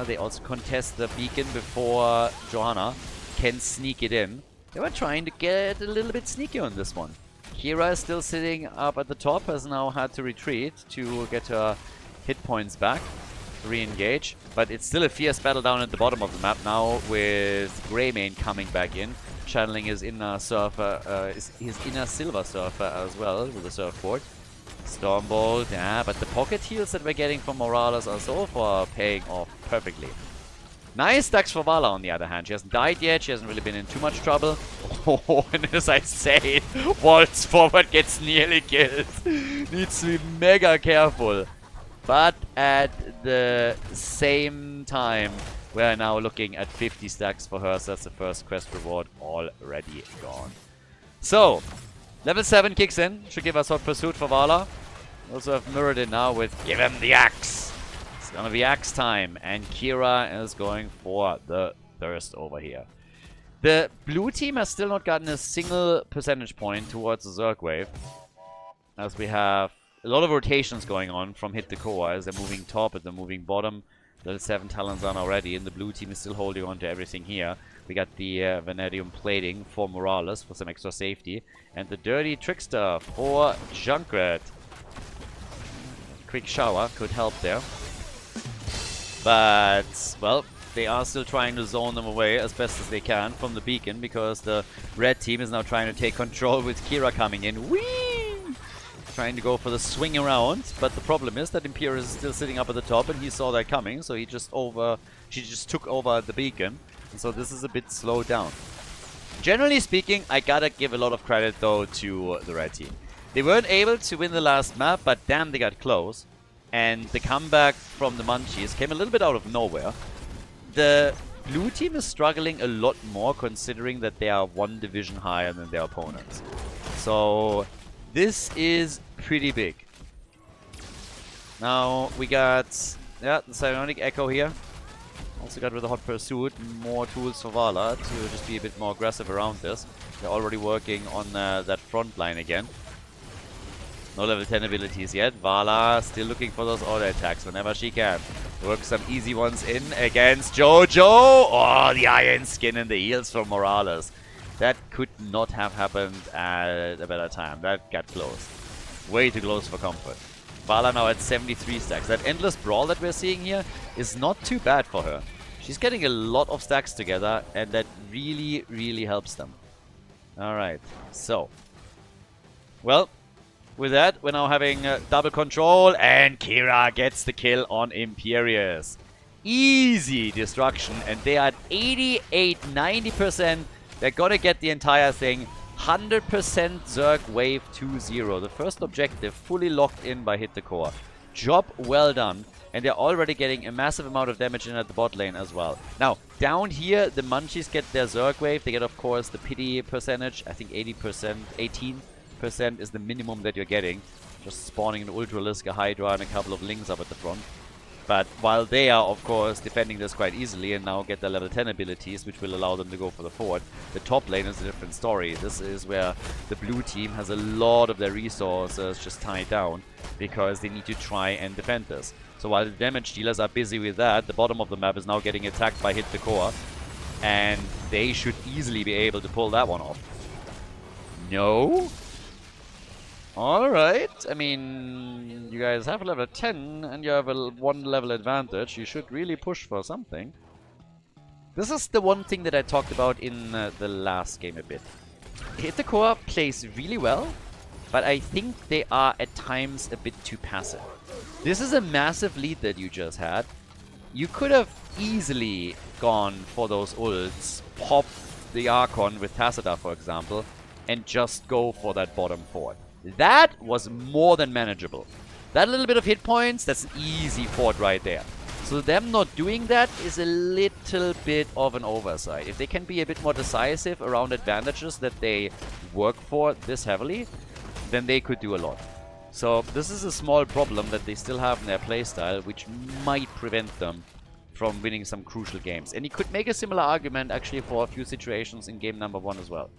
They also contest the beacon before Johanna can sneak it in. They were trying to get a little bit sneaky on this one. Kira is still sitting up at the top, has now had to retreat to get her hit points back, re-engage. But it's still a fierce battle down at the bottom of the map now with Greymane coming back in, channeling his inner surfer, his inner silver surfer as well with the surfboard. Stormbolt, yeah, but the pocket heals that we're getting from Morales are so far paying off perfectly. Nice stacks for Vala on the other hand. She hasn't died yet, she hasn't really been in too much trouble. Oh, and as I say, waltz forward, gets nearly killed. Needs to be mega careful. But at the same time, we're now looking at 50 stacks for her, so that's the first quest reward already gone. So, level 7 kicks in, should give us Hot Pursuit for Vala. Also have mirrored it now with Give him the axe. It's gonna be axe time, and Kira is going for the thirst over here. The blue team has still not gotten a single percentage point towards the Zerg wave, as we have a lot of rotations going on from hit to core as they're moving top and they're moving bottom. Level 7 talents on already, and the blue team is still holding on to everything here. We got the Vanadium plating for Morales for some extra safety, and the Dirty Trickster for Junkrat. Quick shower could help there. But, well, they are still trying to zone them away as best as they can from the beacon, because the red team is now trying to take control with Kira coming in. Whee! Trying to go for the swing around, but the problem is that Imperius is still sitting up at the top, and he saw that coming, so she just took over the beacon, and so this is a bit slowed down. Generally speaking, I gotta give a lot of credit though to the red team. They weren't able to win the last map, but damn, they got close, and the comeback from the Munchies came a little bit out of nowhere. The blue team is struggling a lot more, considering that they are one division higher than their opponents. So this is pretty big. Now we got, yeah, the Psionic Echo here. Also got with the Hot Pursuit more tools for Vala to just be a bit more aggressive around this. They're already working on that front line again. No level 10 abilities yet. Vala still looking for those auto attacks whenever she can. Work some easy ones in against Jojo. Oh, the Iron Skin and the heals from Morales. That could not have happened at a better time. That got close. Way too close for comfort. Vala now at 73 stacks. That endless brawl that we're seeing here is not too bad for her. She's getting a lot of stacks together, and that really, really helps them. Alright, so. Well, with that, we're now having double control, and Kira gets the kill on Imperius. Easy destruction, and they are at 88, 90%. They're gonna get the entire thing. 100% Zerg Wave 2-0. The first objective fully locked in by Hit the Core. Job well done. And they're already getting a massive amount of damage in at the bot lane as well. Now, down here, the Munchies get their Zerg Wave. They get, of course, the pity percentage. I think 80%, 18% is the minimum that you're getting. Just spawning an Ultralisk, a Hydra, and a couple of Lings up at the front. But while they are, of course, defending this quite easily and now get their level 10 abilities, which will allow them to go for the fort, the top lane is a different story. This is where the blue team has a lot of their resources just tied down because they need to try and defend this. So while the damage dealers are busy with that, the bottom of the map is now getting attacked by Hit the Core, and they should easily be able to pull that one off. No? Alright, I mean, you guys have a level 10 and you have a 1 level advantage. You should really push for something. This is the one thing that I talked about in the last game a bit. Hit the Core plays really well, but I think they are at times a bit too passive. This is a massive lead that you just had. You could have easily gone for those ults, pop the Archon with Tacita, for example, and just go for that bottom fort. That was more than manageable. That little bit of hit points, that's an easy fort right there. So them not doing that is a little bit of an oversight. If they can be a bit more decisive around advantages that they work for this heavily, then they could do a lot. So this is a small problem that they still have in their playstyle, which might prevent them from winning some crucial games. And you could make a similar argument actually for a few situations in game number 1 as well.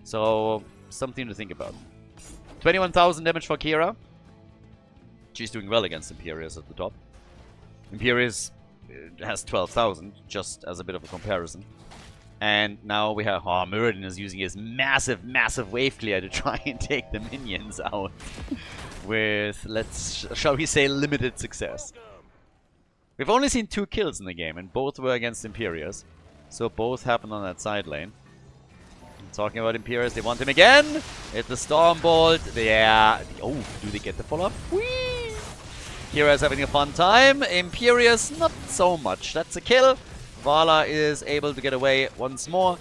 So something to think about. 21,000 damage for Kira. She's doing well against Imperius at the top. Imperius has 12,000, just as a bit of a comparison. And now we have... Oh, Muradin is using his massive, massive wave clear to try and take the minions out. With, shall we say, limited success. We've only seen 2 kills in the game, and both were against Imperius. So both happened on that side lane. Talking about Imperius, they want him again. Hit the Stormbolt. Yeah. Oh, do they get the follow-up? Whee! Kira is having a fun time. Imperius, not so much. That's a kill. Vala is able to get away once more.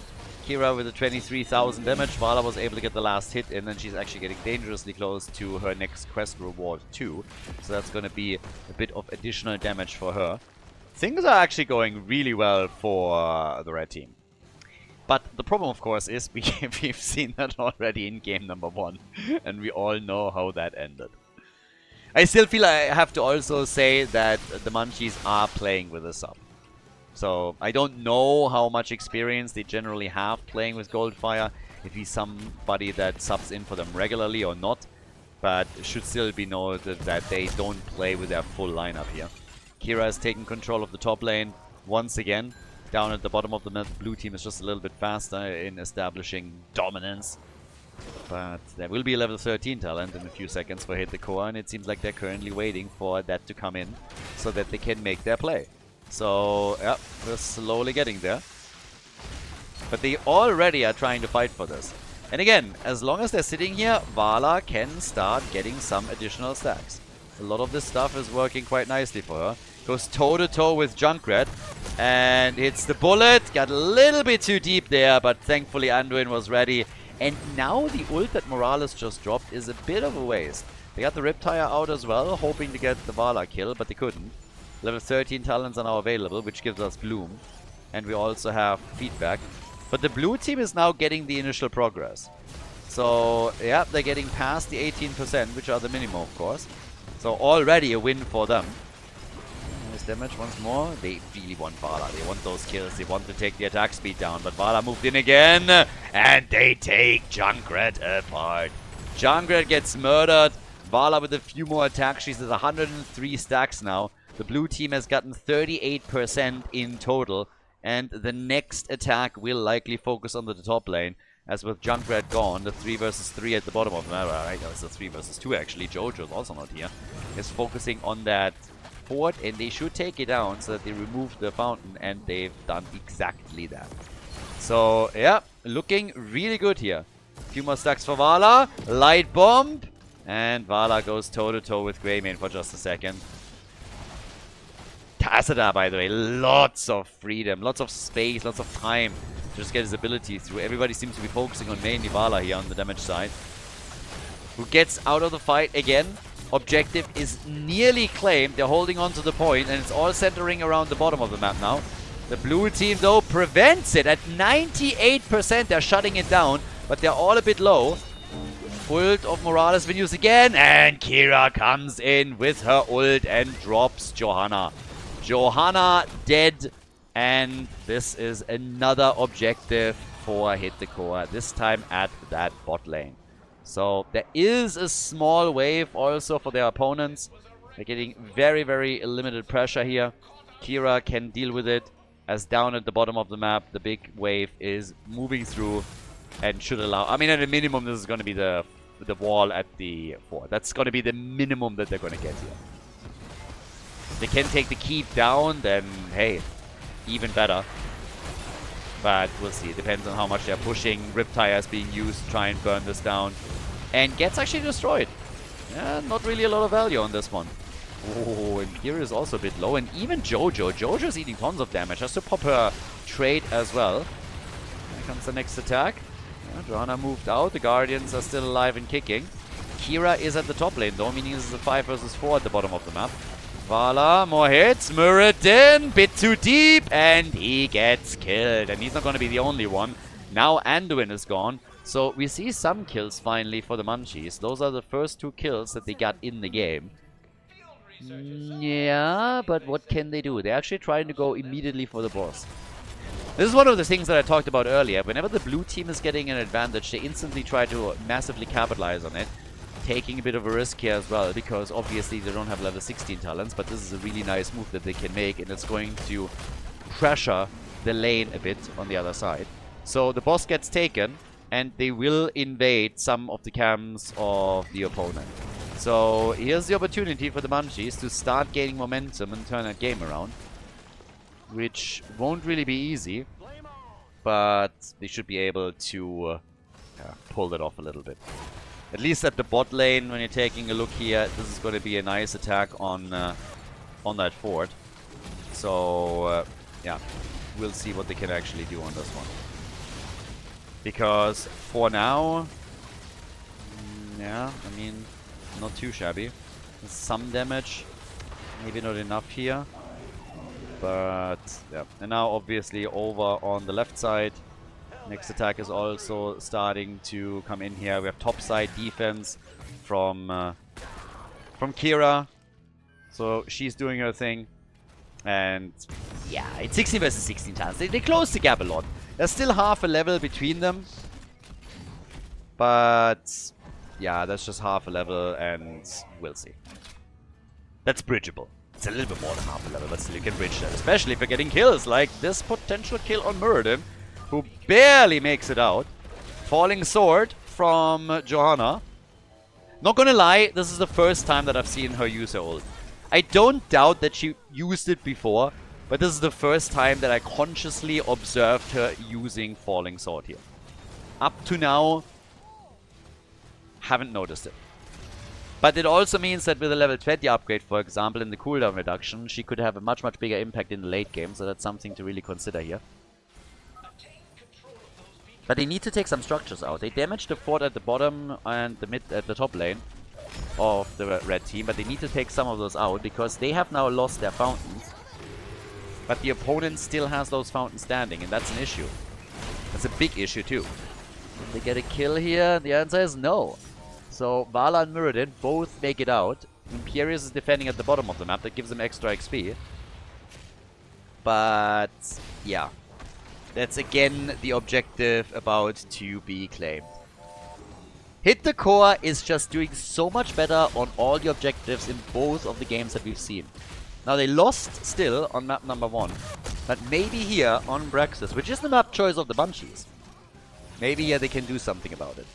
Kira with a 23,000 damage. Vala was able to get the last hit in, and she's actually getting dangerously close to her next quest reward too. So that's going to be a bit of additional damage for her. Things are actually going really well for the red team. But the problem, of course, is we've seen that already in game number 1. And we all know how that ended. I still feel I have to also say that the Munchies are playing with a sub. So I don't know how much experience they generally have playing with Goldfire, if he's somebody that subs in for them regularly or not, but it should still be noted that they don't play with their full lineup here. Kira has taken control of the top lane once again. Down at the bottom of the map, blue team is just a little bit faster in establishing dominance. But there will be a level 13 talent in a few seconds for Hit the Core, and it seems like they're currently waiting for that to come in so that they can make their play. So, yeah, we're slowly getting there. But they already are trying to fight for this. And again, as long as they're sitting here, Vala can start getting some additional stacks. A lot of this stuff is working quite nicely for her. Goes toe-to-toe with Junkrat and hits the bullet. Got a little bit too deep there, but thankfully Anduin was ready. And now the ult that Morales just dropped is a bit of a waste. They got the Riptire out as well, hoping to get the Vala kill, but they couldn't. Level 13 talents are now available, which gives us Bloom. And we also have Feedback. But the blue team is now getting the initial progress. So, yeah, they're getting past the 18%, which are the minimum, of course. So already a win for them. Nice damage once more. They really want Vala. They want those kills. They want to take the attack speed down. But Vala moved in again. And they take Junkrat apart. Junkrat gets murdered. Vala with a few more attacks. She's at 103 stacks now. The blue team has gotten 38% in total, and the next attack will likely focus on the top lane, as with Junkrat gone, the 3 versus 3 at the bottom of the map, right, it's a 3 versus 2 actually, Jojo's also not here, is focusing on that fort, and they should take it down so that they remove the fountain, and they've done exactly that. So, yeah, looking really good here. A few more stacks for Vala, light bomb, and Vala goes toe-to-toe with Greymane for just a second. Tassadar, by the way, lots of freedom, lots of space, lots of time to just get his ability through. Everybody seems to be focusing on mainly Vala here on the damage side, who gets out of the fight again. Objective is nearly claimed. They're holding on to the point, and it's all centering around the bottom of the map now. The blue team, though, prevents it at 98%. They're shutting it down, but they're all a bit low. Ult of Morales been used again, and Kira comes in with her ult and drops Johanna. Johanna dead, and this is another objective for Hit the Core, this time at that bot lane. So there is a small wave also for their opponents. They're getting very, very limited pressure here. Kira can deal with it, as down at the bottom of the map, the big wave is moving through and should allow... I mean, at a minimum, this is going to be the wall at the fort. That's going to be the minimum that they're going to get here. If they can take the keep down, then hey, even better. But we'll see. It depends on how much they're pushing. Riptire is being used to try and burn this down. And gets actually destroyed. Yeah, not really a lot of value on this one. Oh, and Kira is also a bit low. And even Jojo. Jojo's eating tons of damage. Has to pop her trait as well. Here comes the next attack. Yeah, Johanna moved out. The Guardians are still alive and kicking. Kira is at the top lane though, meaning this is a 5 versus 4 at the bottom of the map. Vala, more hits, Muradin, bit too deep, and he gets killed. And he's not going to be the only one. Now Anduin is gone. So we see some kills finally for the Munchies. Those are the first 2 kills that they got in the game. Yeah, but what can they do? They're actually trying to go immediately for the boss. This is one of the things that I talked about earlier. Whenever the blue team is getting an advantage, they instantly try to massively capitalize on it. Taking a bit of a risk here as well, because obviously they don't have level 16 talents, but this is a really nice move that they can make, and it's going to pressure the lane a bit on the other side. So the boss gets taken, and they will invade some of the camps of the opponent. So here's the opportunity for the Munchies to start gaining momentum and turn that game around, which won't really be easy, but they should be able to pull that off a little bit. At least at the bot lane, when you're taking a look here, this is going to be a nice attack on that fort. So, yeah, we'll see what they can actually do on this one. Because for now, yeah, I mean, not too shabby. Some damage, maybe not enough here. But, yeah. And now, obviously, over on the left side, next attack is also starting to come in here. We have top side defense from Kira. So, she's doing her thing. And, yeah, it's 16 versus 16 times. They close the gap a lot. There's still half a level between them. But, yeah, that's just half a level, and we'll see. That's bridgeable. It's a little bit more than half a level, but still you can bridge that. Especially if you're getting kills, like this potential kill on Muradin, who barely makes it out. Falling Sword from Johanna. Not gonna lie, this is the first time that I've seen her use her ult. I don't doubt that she used it before, but this is the first time that I consciously observed her using Falling Sword here. Up to now, haven't noticed it. But it also means that with a level 20 upgrade, for example, in the cooldown reduction, she could have a much bigger impact in the late game, so that's something to really consider here. But they need to take some structures out. They damaged the fort at the bottom and the mid at the top lane of the red team, but they need to take some of those out because they have now lost their fountains. But the opponent still has those fountains standing, and that's an issue. That's a big issue too. Did they get a kill here? The answer is no. So Vala and Muradin both make it out. Imperius is defending at the bottom of the map. That gives them extra XP. But yeah, that's again the objective about to be claimed. Hit the core is just doing so much better on all the objectives in both of the games that we've seen. Now they lost still on map number 1. But maybe here on Braxis, which is the map choice of the Banshees, maybe here they can do something about it.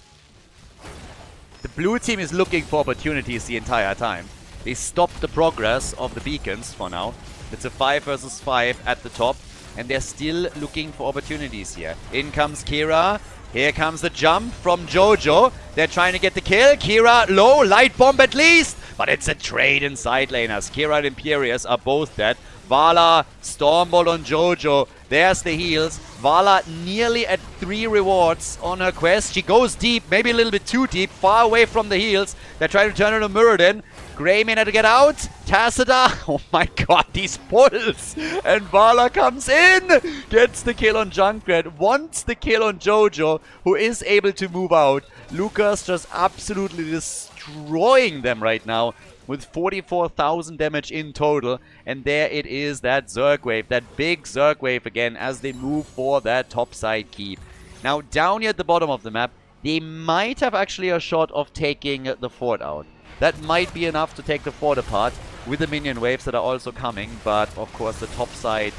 The blue team is looking for opportunities the entire time. They stopped the progress of the beacons for now. It's a 5 versus 5 at the top. And they're still looking for opportunities here. In comes Kira. Here comes the jump from Jojo. They're trying to get the kill. Kira low. Light bomb at least. But it's a trade in side laners. Kira and Imperius are both dead. Vala, Stormbolt on Jojo. There's the heals. Vala nearly at 3 rewards on her quest. She goes deep, maybe a little bit too deep, far away from the heals. They're trying to turn her to Muradin. Greymane had to get out. Tacita, oh my god, these pulls. And Vala comes in, gets the kill on Junkrat, wants the kill on Jojo, who is able to move out. Lucas just absolutely destroying them right now, with 44,000 damage in total. And there it is, that Zerg wave, that big Zerg wave again as they move for that top side keep. Now down here at the bottom of the map, they might have actually a shot of taking the fort out. That might be enough to take the fort apart with the minion waves that are also coming. But of course the top side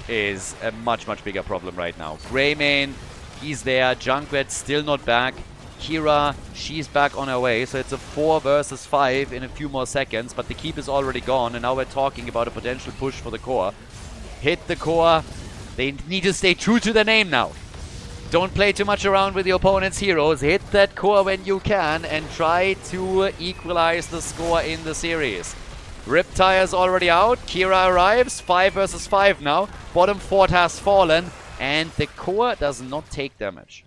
is a much bigger problem right now. Greymane, he's there. Junkrat still not back. Kira, she's back on her way, so it's a 4 versus 5 in a few more seconds, but the keep is already gone, and now we're talking about a potential push for the core. Hit the core. They need to stay true to their name now. Don't play too much around with the opponent's heroes. Hit that core when you can and try to equalize the score in the series. Riptire is already out. Kira arrives. 5 versus 5 now. Bottom fort has fallen, and the core does not take damage.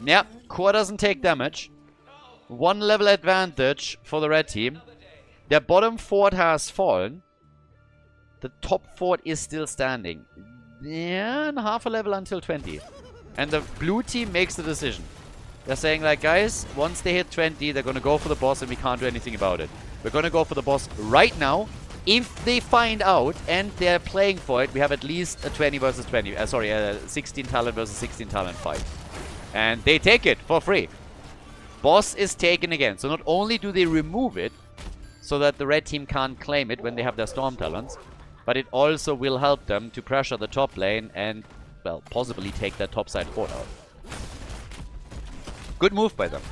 Yeah, core doesn't take damage. 1 level advantage for the red team. Their bottom fort has fallen. The top fort is still standing. Yeah, and half a level until 20. And the blue team makes the decision. They're saying like, guys, once they hit 20, they're going to go for the boss and we can't do anything about it. We're going to go for the boss right now. If they find out and they're playing for it, we have at least a 20 versus 20. A 16 talent versus 16 talent fight. And they take it for free. Boss is taken again. So not only do they remove it so that the red team can't claim it when they have their storm talents, but it also will help them to pressure the top lane and, well, possibly take that top side fort out. Good move by them.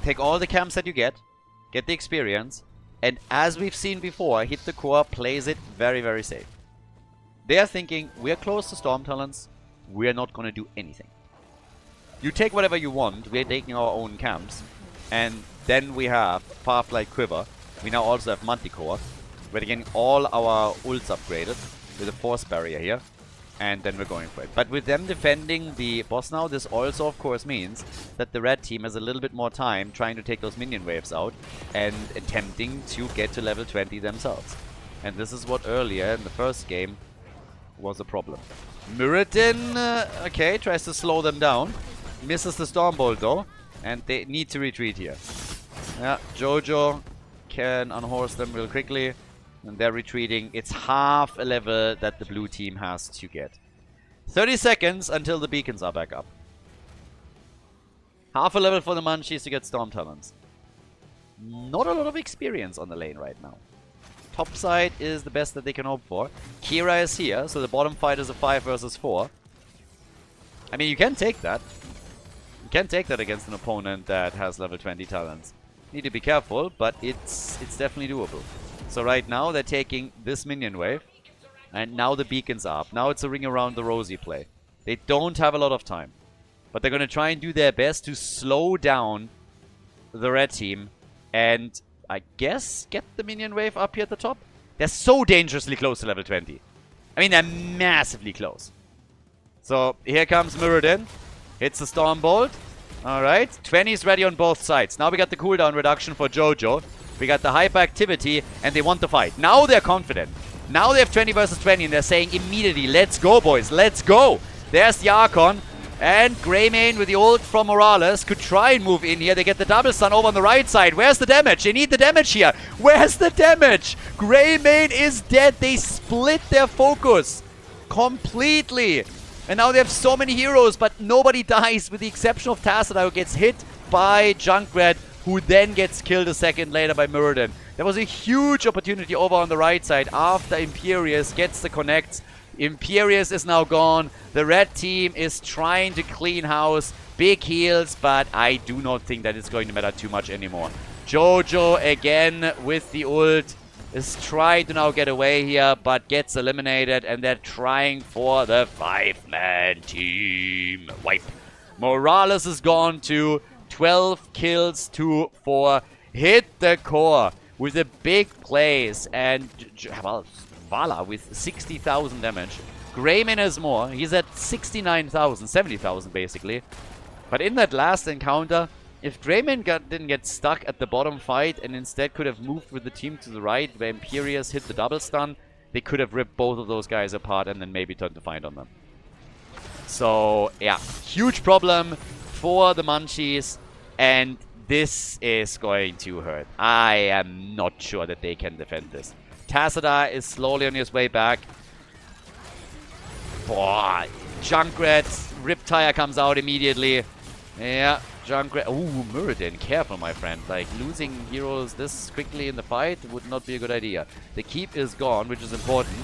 Take all the camps that you get the experience, and as we've seen before, Hit the Core plays it very safe. They are thinking, we're close to storm talents, we're not going to do anything. You take whatever you want, we're taking our own camps, and then we have Pathlight Quiver. We now also have Manticore. We're getting all our ults upgraded with a force barrier here. and then we're going for it. But with them defending the boss now, this also, of course, means that the red team has a little bit more time trying to take those minion waves out and attempting to get to level 20 themselves. And this is what earlier in the first game was a problem. Muradin, okay, tries to slow them down. Misses the Stormbolt though, and they need to retreat here. Yeah, Jojo can unhorse them real quickly, and they're retreating. It's half a level that the blue team has to get. 30 seconds until the beacons are back up. Half a level for the Munchies to get Storm Talons. Not a lot of experience on the lane right now. Top side is the best that they can hope for. Kira is here, so the bottom fight is a 5 versus 4. I mean, you can take that. You can take that against an opponent that has level 20 talents. Need to be careful, but it's definitely doable. So right now they're taking this minion wave, and now the beacons are up. Now it's a ring around the rosy play. They don't have a lot of time, but they're going to try and do their best to slow down the red team and I guess get the minion wave up here at the top. They're so dangerously close to level 20. I mean, they're massively close. So here comes Muradin. Hits the Stormbolt. Alright, 20 is ready on both sides. Now we got the cooldown reduction for Jojo. We got the hyperactivity, and they want to fight. Now they're confident. Now they have 20 versus 20, and they're saying immediately, let's go, boys, let's go. There's the Archon. And Greymane with the ult from Morales could try and move in here. They get the double stun over on the right side. Where's the damage? They need the damage here. Where's the damage? Greymane is dead. They split their focus completely. And now they have so many heroes, but nobody dies with the exception of Tassadar, who gets hit by Junkrat, who then gets killed a second later by Muradin. There was a huge opportunity over on the right side after Imperius gets the connects. Imperius is now gone. The red team is trying to clean house. Big heals, but I do not think that it's going to matter too much anymore. Jojo again with the ult is trying to now get away here, but gets eliminated, and they're trying for the 5-man team wipe. Morales is gone too. 12 kills to 4. Hit the core with the big plays, and well, Vala with 60,000 damage. Greymane has more. He's at 69,000, 70,000 basically. But in that last encounter, if Greymane didn't get stuck at the bottom fight and instead could have moved with the team to the right where Imperius hit the double stun, they could have ripped both of those guys apart and then maybe turned the fight on them. So yeah, huge problem for the Munchies, and this is going to hurt. I am not sure that they can defend this. Tassadar is slowly on his way back. Boah, Junkrat, Riptire comes out immediately. Yeah, Junkrat. Ooh, Muradin, careful, my friend. Like, losing heroes this quickly in the fight would not be a good idea. The keep is gone, which is important.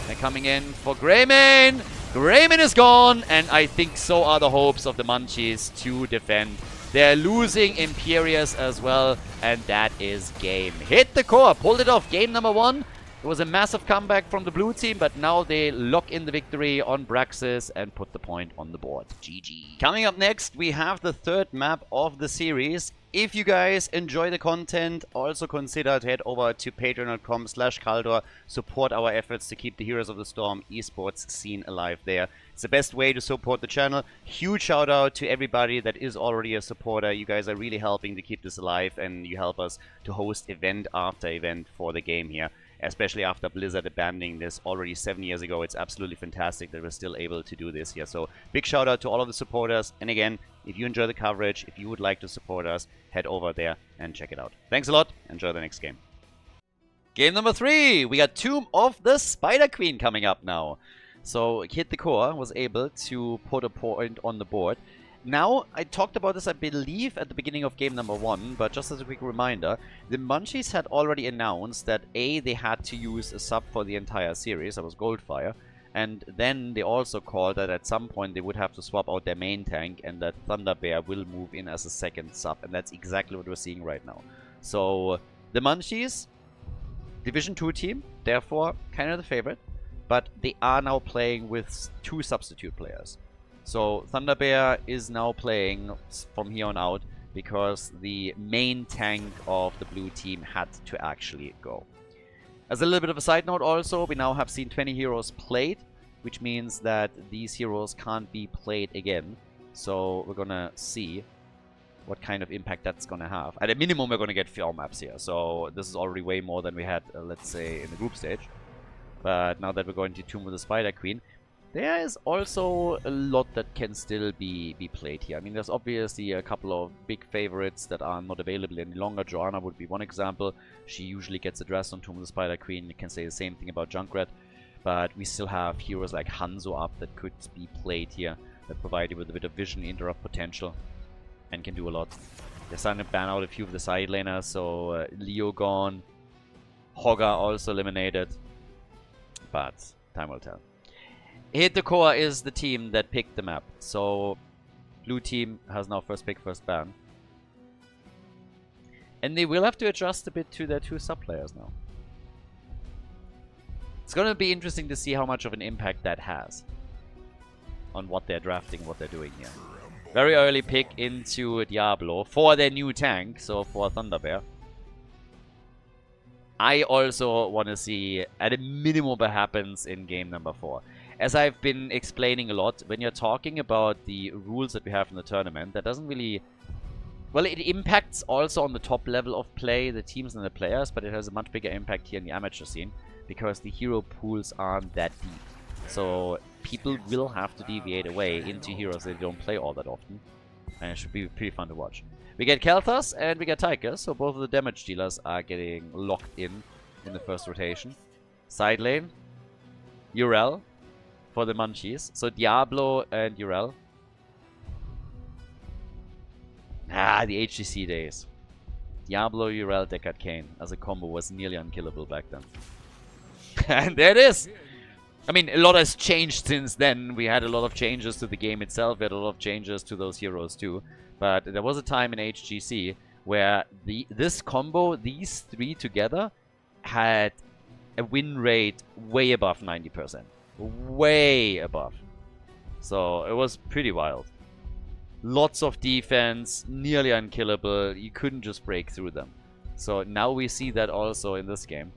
And coming in for Greymane. Greymane is gone, and I think so are the hopes of the Munchies to defend. They're losing Imperius as well, and that is game. Hit the core, pulled it off. Game number 1. It was a massive comeback from the blue team, but now they lock in the victory on Braxis and put the point on the board. GG. Coming up next, we have the third map of the series. If you guys enjoy the content, also consider to head over to patreon.com/Khaldor. Support our efforts to keep the Heroes of the Storm esports scene alive there. It's the best way to support the channel. Huge shout out to everybody that is already a supporter. You guys are really helping to keep this alive, and you help us to host event after event for the game here. Especially after Blizzard abandoning this already 7 years ago. It's absolutely fantastic that we're still able to do this here. So big shout out to all of the supporters. And again, if you enjoy the coverage, if you would like to support us, head over there and check it out. Thanks a lot. Enjoy the next game. Game number 3. We got Tomb of the Spider Queen coming up now. So Hit the Core was able to put a point on the board. Now, I talked about this, I believe, at the beginning of game number 1, but just as a quick reminder, the Munchies had already announced that A, they had to use a sub for the entire series, that was Goldfire, and then they also called that at some point they would have to swap out their main tank, and that Thunderbear will move in as a second sub, and that's exactly what we're seeing right now. So, the Munchies, Division 2 team, therefore kind of the favorite, but they are now playing with 2 substitute players. So Thunderbear is now playing from here on out because the main tank of the blue team had to actually go. As a little bit of a side note also, we now have seen 20 heroes played. which means that these heroes can't be played again. So we're gonna see what kind of impact that's gonna have. At a minimum, we're gonna get 4 maps here. So this is already way more than we had, let's say, in the group stage. But now that we're going to Tomb of the Spider Queen, there is also a lot that can still be played here. I mean, there's obviously a couple of big favorites that are not available any longer. Joanna would be one example. She usually gets addressed on Tomb of the Spider Queen. You can say the same thing about Junkrat. But we still have heroes like Hanzo up that could be played here, that provide you with a bit of vision, interrupt potential, and can do a lot. They're starting to ban out a few of the side laners, so Leo gone, Hogger also eliminated, but time will tell. Hit the Core is the team that picked the map, so blue team has now first pick, first ban. And they will have to adjust a bit to their 2 sub-players now. It's going to be interesting to see how much of an impact that has on what they're drafting, what they're doing here. Very early pick into Diablo for their new tank, so for Thunderbear. I also want to see, at a minimum, what happens in game number 4. As I've been explaining a lot, when you're talking about the rules that we have in the tournament, that doesn't really... Well, it impacts also on the top level of play, the teams and the players, but it has a much bigger impact here in the amateur scene, because the hero pools aren't that deep. So people will have to deviate away into heroes they don't play all that often. And it should be pretty fun to watch. We get Kel'Thas and we get Tychus, so both of the damage dealers are getting locked in the first rotation. Side lane, Urel for the Munchies. So Diablo and Urel. Ah, the HGC days. Diablo, Urel, Deckard Cain as a combo was nearly unkillable back then. And there it is! I mean, a lot has changed since then. We had a lot of changes to the game itself. We had a lot of changes to those heroes too. But there was a time in HGC where this combo, these 3 together, had a win rate way above 90%. Way above. So it was pretty wild. Lots of defense, nearly unkillable. You couldn't just break through them. So now we see that also in this game.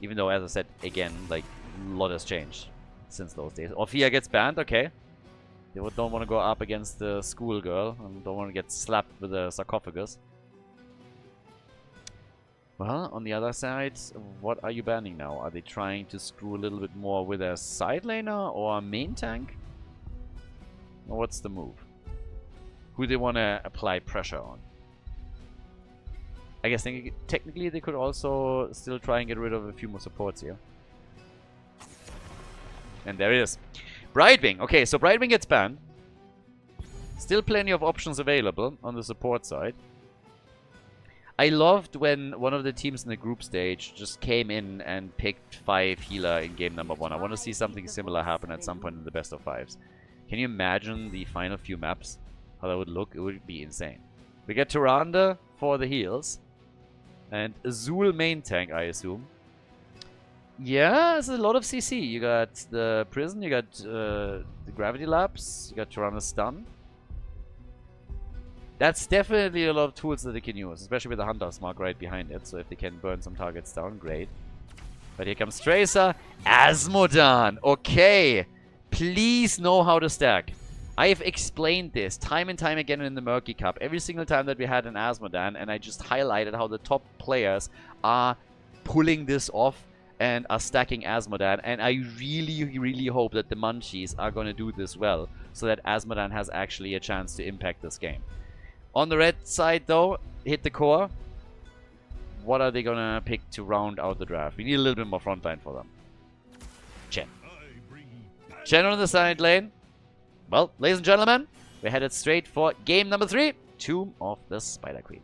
Even though, as I said, again, like, a lot has changed since those days. Orphea gets banned, okay. They don't want to go up against the schoolgirl and don't want to get slapped with a sarcophagus. Well, on the other side, what are you banning now? Are they trying to screw a little bit more with a side laner or a main tank? Or what's the move? Who they want to apply pressure on? I guess technically they could also still try and get rid of a few more supports here. And there it is. Brightwing. Okay, so Brightwing gets banned. Still plenty of options available on the support side. I loved when one of the teams in the group stage just came in and picked 5 healer in game number 1. I want to see something similar happen at some point in the best of 5s. Can you imagine the final few maps? How that would look? It would be insane. We get Tyrande for the heals. And Azul main tank, I assume. Yeah, it's a lot of CC. You got the prison, you got the gravity lapse, you got Tyranno's stun. That's definitely a lot of tools that they can use, especially with the Hunter's Mark right behind it. So if they can burn some targets down, great. But here comes Tracer. Asmodan. Okay. Please know how to stack. I've explained this time and time again in the Murky Cup. Every single time that we had an Asmodan, and I just highlighted how the top players are pulling this off and are stacking Asmodan. And I really, really hope that the Munchies are going to do this well, so that Asmodan has actually a chance to impact this game. On the red side, though, hit the core. What are they going to pick to round out the draft? We need a little bit more frontline for them. Chen. Chen on the side lane. Well, ladies and gentlemen, we're headed straight for game number 3. Tomb of the Spider Queen.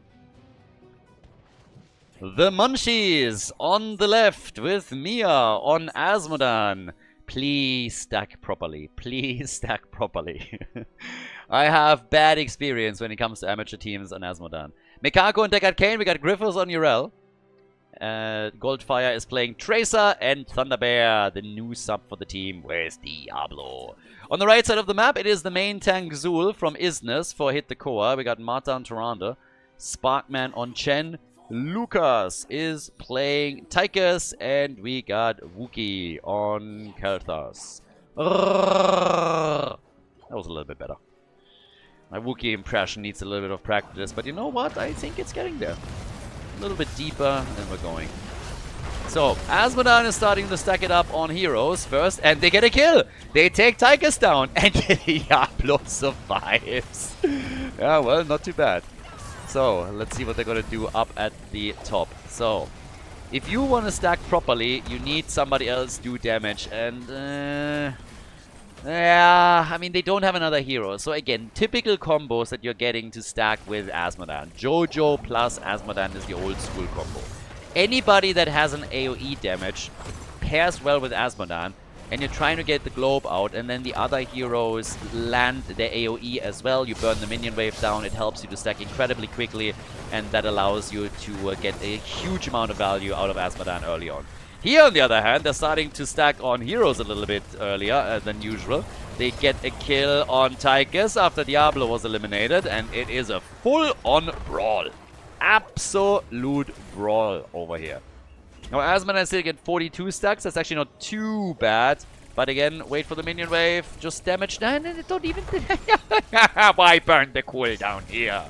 The Munchies on the left with Mia on Asmodan. Please stack properly. Please stack properly. I have bad experience when it comes to amateur teams on Asmodan. Mikako and Deckard Cain, we got Griffiths on Urel. Goldfire is playing Tracer, and Thunderbear, the new sub for the team, with Diablo. On the right side of the map, it is the main tank Zul from Isnes for Hit the Core. We got Marta on Tyrande, Sparkman on Chen, Lucas is playing Tychus, and we got Wookie on Kel'Thas. That was a little bit better. My Wookiee impression needs a little bit of practice, but you know what? I think it's getting there. A little bit deeper, and we're going. So, Azmodan is starting to stack it up on heroes first, and they get a kill! They take Tychus down, and Diablo survives. Yeah, well, not too bad. So, let's see what they're gonna do up at the top. So, if you want to stack properly, you need somebody else do damage, and yeah, I mean, they don't have another hero. So again, typical combos that you're getting to stack with Azmodan. Jojo plus Azmodan is the old school combo. Anybody that has an AoE damage pairs well with Azmodan, and you're trying to get the globe out, and then the other heroes land their AoE as well. You burn the minion wave down, it helps you to stack incredibly quickly, and that allows you to get a huge amount of value out of Azmodan early on. Here, on the other hand, they're starting to stack on heroes a little bit earlier than usual. They get a kill on Tychus after Diablo was eliminated, and it is a full-on brawl. Absolute brawl over here. Now, Azmodan still get 42 stacks. That's actually not too bad. But again, wait for the minion wave. Just damage that, and it don't even... Why burn the cooldown here?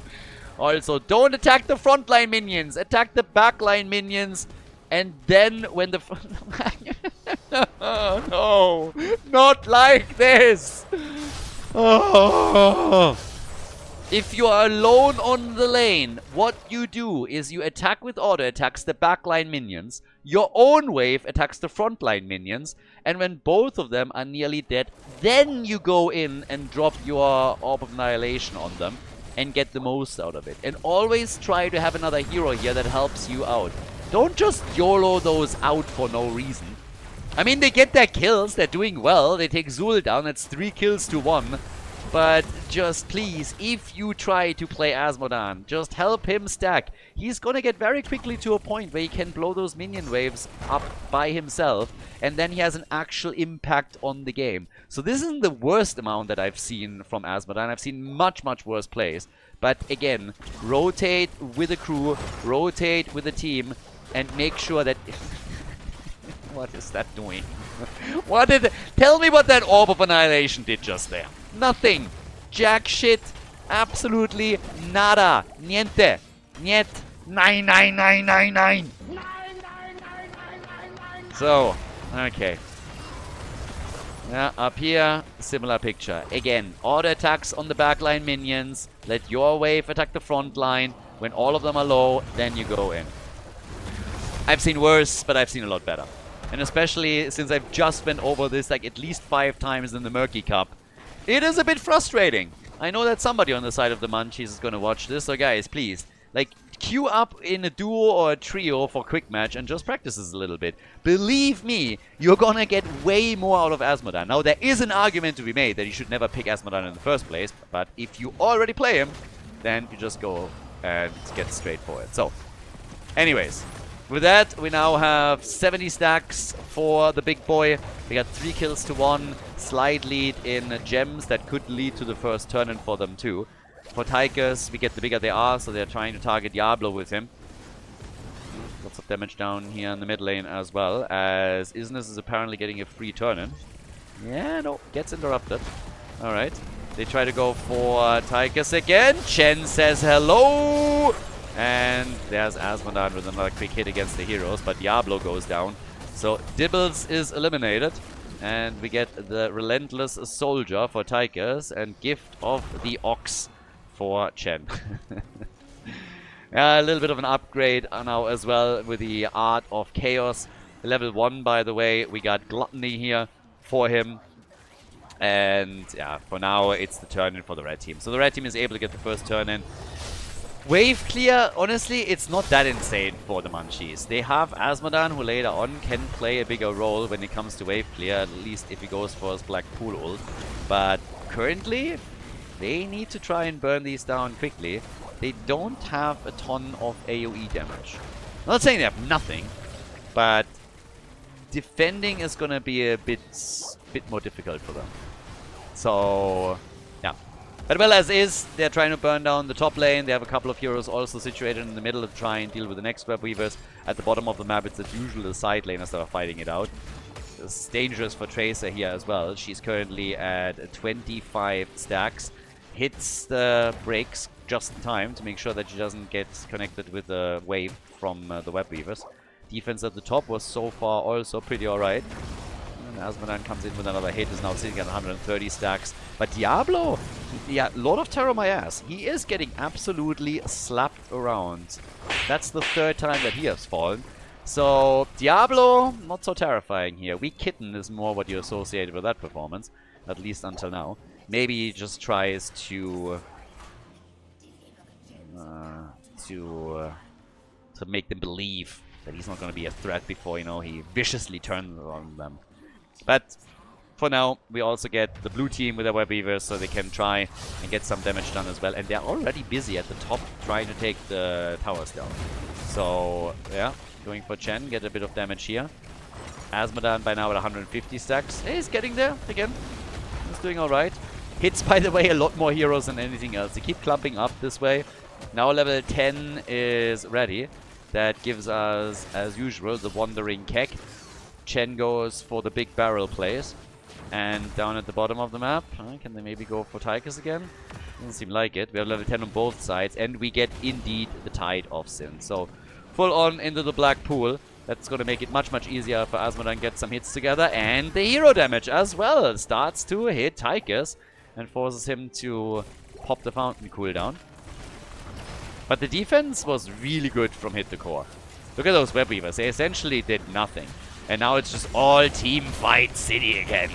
Also, don't attack the frontline minions. Attack the backline minions. And then when the... No, not like this. Oh. If you are alone on the lane, what you do is you attack with auto attacks the backline minions. Your own wave attacks the frontline minions. And when both of them are nearly dead, then you go in and drop your Orb of Annihilation on them and get the most out of it. And always try to have another hero here that helps you out. Don't just YOLO those out for no reason. I mean, they get their kills. They're doing well. They take Zul down. That's 3 kills to 1. But just please, if you try to play Azmodan, just help him stack. He's gonna get very quickly to a point where he can blow those minion waves up by himself. And then he has an actual impact on the game. So this isn't the worst amount that I've seen from Azmodan. I've seen much, much worse plays. But again, rotate with a crew, rotate with a team. And make sure that... What is that doing? Tell me what that Orb of Annihilation did just there. Nothing. Jack shit. Absolutely nada. Niente. Niet. Nine, nine, nine, nine, nine. So, okay. Yeah, up here, similar picture. Again, auto attacks on the backline minions. Let your wave attack the front line. When all of them are low, then you go in. I've seen worse, but I've seen a lot better. And especially since I've just went over this like at least 5 times in the Murky Cup, it is a bit frustrating. I know that somebody on the side of the Munchies is going to watch this, so guys, please, like, queue up in a duo or a trio for quick match and just practice this a little bit. Believe me, you're going to get way more out of Azmodan. Now, there is an argument to be made that you should never pick Azmodan in the first place, but if you already play him, then you just go and get straight for it. So, anyways... With that, we now have 70 stacks for the big boy. We got 3 kills to 1. Slight lead in gems that could lead to the first turn-in for them too. For Tychus, we get the bigger they are, so they're trying to target Diablo with him. Lots of damage down here in the mid lane as well, as Isness is apparently getting a free turn-in. Yeah, no, gets interrupted. Alright, they try to go for Tychus again. Chen says hello! And there's Azmodan with another quick hit against the heroes, but Diablo goes down. So Dibbles is eliminated, and we get the Relentless Soldier for Tychus and Gift of the Ox for Chen. A little bit of an upgrade now as well with the Art of Chaos. Level 1, by the way, we got Gluttony here for him. And yeah, for now it's the turn-in for the red team. So the red team is able to get the first turn-in. Wave clear, honestly, it's not that insane for the Munchies. They have Azmodan, who later on can play a bigger role when it comes to wave clear, at least if he goes for his Black Pool ult. But currently, they need to try and burn these down quickly. They don't have a ton of AoE damage. I'm not saying they have nothing, but defending is gonna be a bit more difficult for them. So, yeah. But well as is, they're trying to burn down the top lane. They have a couple of heroes also situated in the middle to try and deal with the next Web Weavers. At the bottom of the map, it's as usual the side laners that are fighting it out. it's dangerous for Tracer here as well. She's currently at 25 stacks. Hits the brakes just in time to make sure that she doesn't get connected with the wave from the Web Weavers. Defense at the top was so far also pretty alright. And Asmodan comes in with another hit, is now sitting at 130 stacks. But Diablo, yeah, Lord of Terror my ass, he is getting absolutely slapped around. That's the third time that he has fallen. So, Diablo, not so terrifying here. Weak Kitten is more what you associate with that performance, at least until now. Maybe he just tries to make them believe that he's not going to be a threat before, you know, he viciously turns on them. But for now, we also get the blue team with their Web Weavers, so they can try and get some damage done as well. And they're already busy at the top trying to take the towers down. So, yeah, going for Chen, get a bit of damage here. Asmodan by now at 150 stacks. He's getting there again. He's doing alright. Hits, by the way, a lot more heroes than anything else. They keep clumping up this way. Now level 10 is ready. That gives us, as usual, the Wandering Kek. Chen goes for the big barrel plays. And down at the bottom of the map, can they maybe go for Tychus again? Doesn't seem like it. We have level 10 on both sides, and we get indeed the Tide of Sin. So, full on into the black pool. That's going to make it much, much easier for Asmodan to get some hits together. And the hero damage as well starts to hit Tychus and forces him to pop the fountain cooldown. But the defense was really good from Hit the Core. Look at those Web Weavers. They essentially did nothing. And now it's just all team fight city again.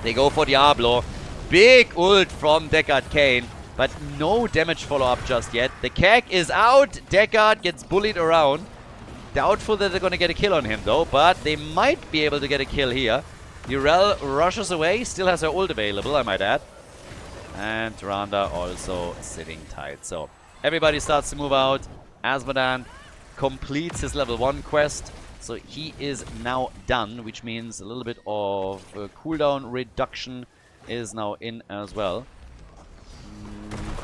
They go for Diablo. Big ult from Deckard Cain. But no damage follow-up just yet. The Kek is out. Deckard gets bullied around. Doubtful that they're going to get a kill on him though. But they might be able to get a kill here. Urel rushes away. Still has her ult available, I might add. And Randa also sitting tight. So everybody starts to move out. Asmodan completes his level 1 quest. So he is now done, which means a little bit of cooldown reduction is now in as well.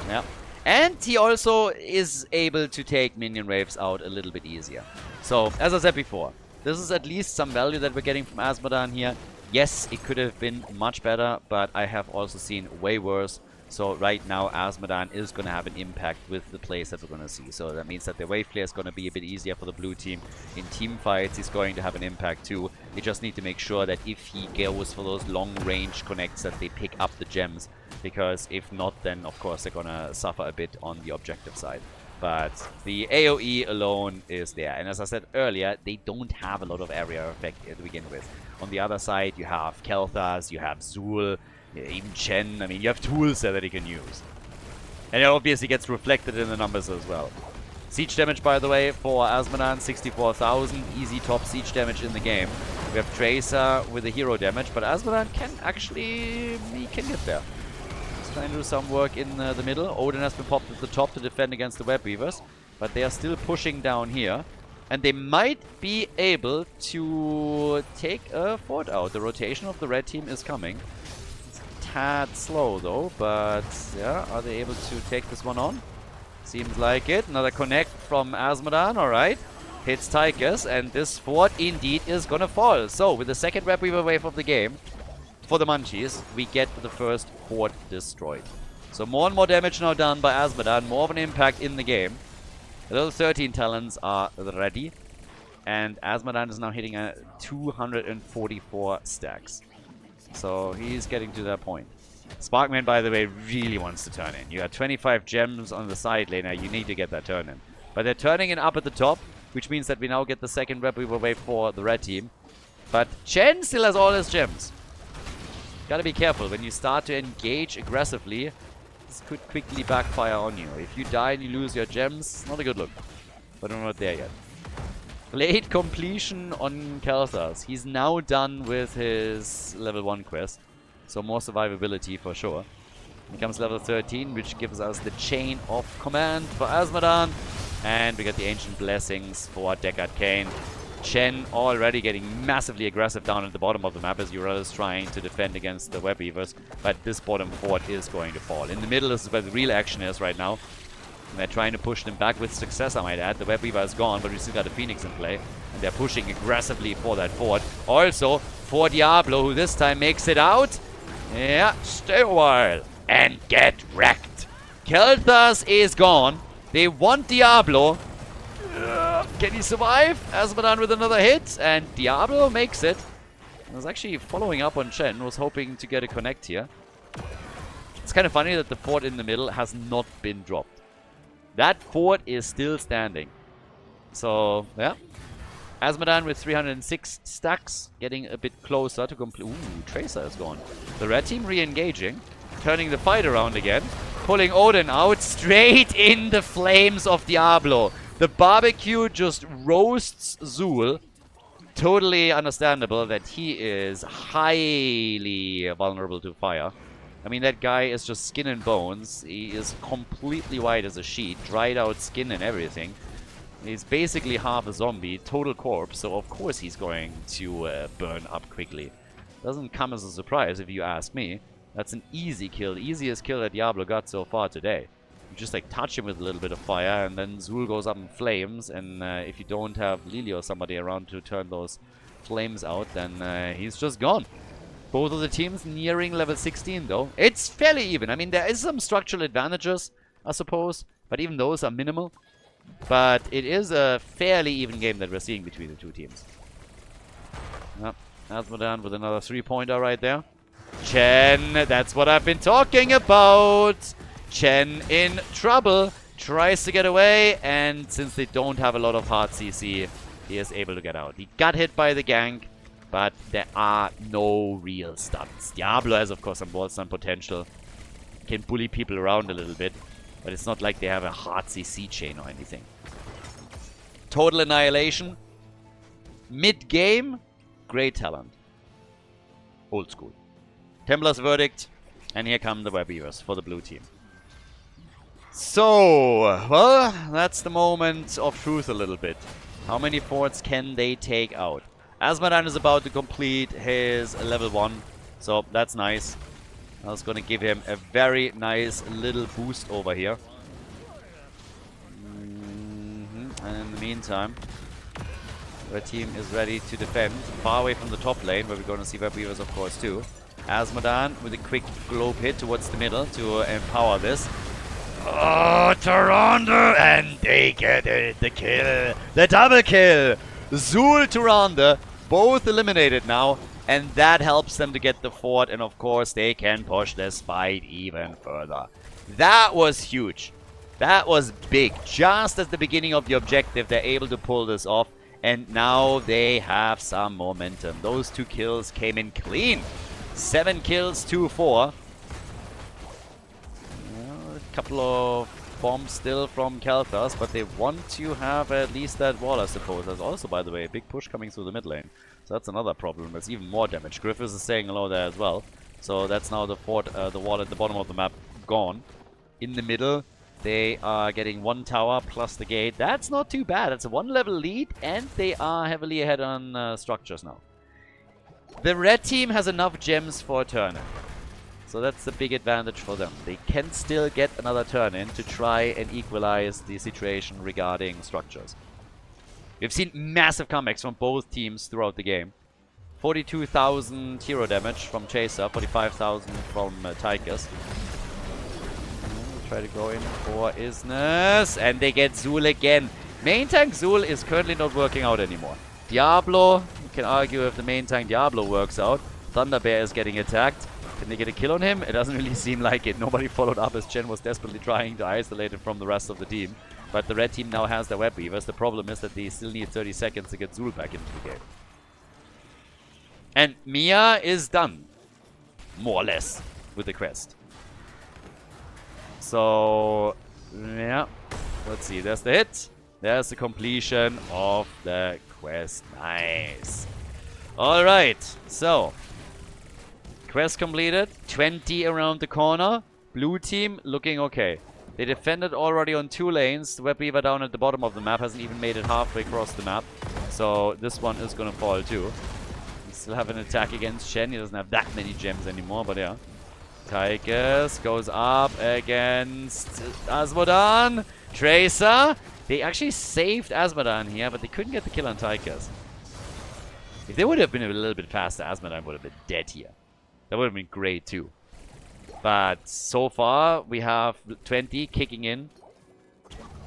Yeah. And he also is able to take minion waves out a little bit easier. So, as I said before, this is at least some value that we're getting from Asmodan here. Yes, it could have been much better, but I have also seen way worse. So right now, Asmodan is going to have an impact with the plays that we're going to see. So that means that the wave flare is going to be a bit easier for the blue team. In team fights, he's going to have an impact too. You just need to make sure that if he goes for those long range connects, that they pick up the gems. Because if not, then of course they're going to suffer a bit on the objective side. But the AoE alone is there. And as I said earlier, they don't have a lot of area effect to begin with. On the other side, you have Kel'Thas, you have Zul, even Chen. I mean, you have tools there that he can use. And it obviously gets reflected in the numbers as well. Siege damage, by the way, for Asmodan, 64,000. Easy top siege damage in the game. We have Tracer with the hero damage, but Asmodan can actually... he can get there. He's trying to do some work in the middle. Odin has been popped at the top to defend against the Web Weavers, but they are still pushing down here. And they might be able to take a fort out. The rotation of the red team is coming. Tad slow though, but yeah, are they able to take this one on? Seems like it. Another connect from Asmodan, alright. Hits Tychus, and this fort indeed is gonna fall. So, with the second Web Weaver wave of the game, for the Munchies, we get the first fort destroyed. So more and more damage now done by Asmodan, more of an impact in the game. The level 13 talents are ready, and Asmodan is now hitting 244 stacks. So he's getting to that point. Sparkman, by the way, really wants to turn in. You got 25 gems on the side lane now. You need to get that turn in. But they're turning it up at the top, which means that we now get the second Web Weaver wave for the red team. But Chen still has all his gems. Gotta be careful. When you start to engage aggressively, this could quickly backfire on you. If you die and you lose your gems, not a good look. But we're not there yet. Late completion on Kel'Thas. He's now done with his level 1 quest. So more survivability for sure. Here comes level 13, which gives us the Chain of Command for Asmodan. And we got the Ancient Blessings for Deckard Cain. Chen already getting massively aggressive down at the bottom of the map as Urel is trying to defend against the Web Weavers. But this bottom fort is going to fall. In the middle is where the real action is right now. And they're trying to push them back with success, I might add. The Web Weaver is gone, but we still got a Phoenix in play. And they're pushing aggressively for that fort. Also, for Diablo, who this time makes it out. Yeah, stay a while and get wrecked. Khaldor is gone. They want Diablo. Can he survive? Asmodan with another hit, and Diablo makes it. I was actually following up on Chen, was hoping to get a connect here. It's kind of funny that the fort in the middle has not been dropped. That fort is still standing. So, yeah. Asmodan with 306 stacks, getting a bit closer to complete. Ooh, Tracer is gone. The red team re-engaging, turning the fight around again, pulling Odin out straight in the flames of Diablo. The barbecue just roasts Zul. Totally understandable that he is highly vulnerable to fire. I mean, that guy is just skin and bones. He is completely white as a sheet, dried out skin and everything. He's basically half a zombie, total corpse, so of course he's going to burn up quickly. Doesn't come as a surprise if you ask me. That's an easy kill, easiest kill that Diablo got so far today. You just like touch him with a little bit of fire and then Zul goes up in flames, and if you don't have Lily or somebody around to turn those flames out, then he's just gone. Both of the teams nearing level 16 though. It's fairly even. I mean, there is some structural advantages, I suppose, but even those are minimal. But it is a fairly even game that we're seeing between the two teams. Yep, Asmodan with another 3-pointer right there. Chen, that's what I've been talking about. Chen in trouble, tries to get away, and since they don't have a lot of hard CC, he is able to get out. He got hit by the gank, but there are no real stuns. Diablo has, of course, some wall stun potential. Can bully people around a little bit, but it's not like they have a hard CC chain or anything. Total annihilation. Mid-game, great talent. Old school. Templar's verdict, and here come the Web Weavers for the blue team. So, well, that's the moment of truth a little bit. How many forts can they take out? Asmodan is about to complete his level 1, so that's nice. I was going to give him a very nice little boost over here. And in the meantime, the team is ready to defend, far away from the top lane, where we're going to see Web Weavers, of course, too. Asmodan with a quick globe hit towards the middle to empower this. Oh, Tyrande! And they get it, the kill, the double kill! Zul, Tyrande, both eliminated now, and that helps them to get the fort, and of course they can push this fight even further. That was huge. That was big. Just at the beginning of the objective, they're able to pull this off, and now they have some momentum. Those 2 kills came in clean. 7 kills, 2-4. A couple of bombs still from Khaldor, but they want to have at least that wall, I suppose. There's also, by the way, a big push coming through the mid lane. So that's another problem. There's even more damage. Griffiths is saying hello there as well. So that's now the fort, the wall at the bottom of the map gone. In the middle, they are getting 1 tower plus the gate. That's not too bad. It's a 1-level lead, and they are heavily ahead on structures now. The red team has enough gems for a turn-in. So that's the big advantage for them. They can still get another turn-in to try and equalize the situation regarding structures. We've seen massive comebacks from both teams throughout the game. 42,000 hero damage from Chaser, 45,000 from Tychus. Try to go in for Isness, and they get Zul again. Main tank Zul is currently not working out anymore. Diablo, you can argue if the main tank Diablo works out. Thunderbear is getting attacked. Can they get a kill on him? It doesn't really seem like it. Nobody followed up as Chen was desperately trying to isolate him from the rest of the team. But the red team now has their Web Weavers. The problem is that they still need 30 seconds to get Zul back into the game. And Mia is done, more or less, with the quest. So, yeah, let's see. There's the hit. There's the completion of the quest. Nice. Alright, so quest completed. 20 around the corner. Blue team looking okay. They defended already on 2 lanes. The Web Weaver down at the bottom of the map hasn't even made it halfway across the map. So this one is going to fall too. We still have an attack against Shen. He doesn't have that many gems anymore, but yeah. Tychus goes up against Asmodan. Tracer. They actually saved Asmodan here, but they couldn't get the kill on Tychus. If they would have been a little bit faster, Asmodan would have been dead here. That would have been great too. But so far, we have 20 kicking in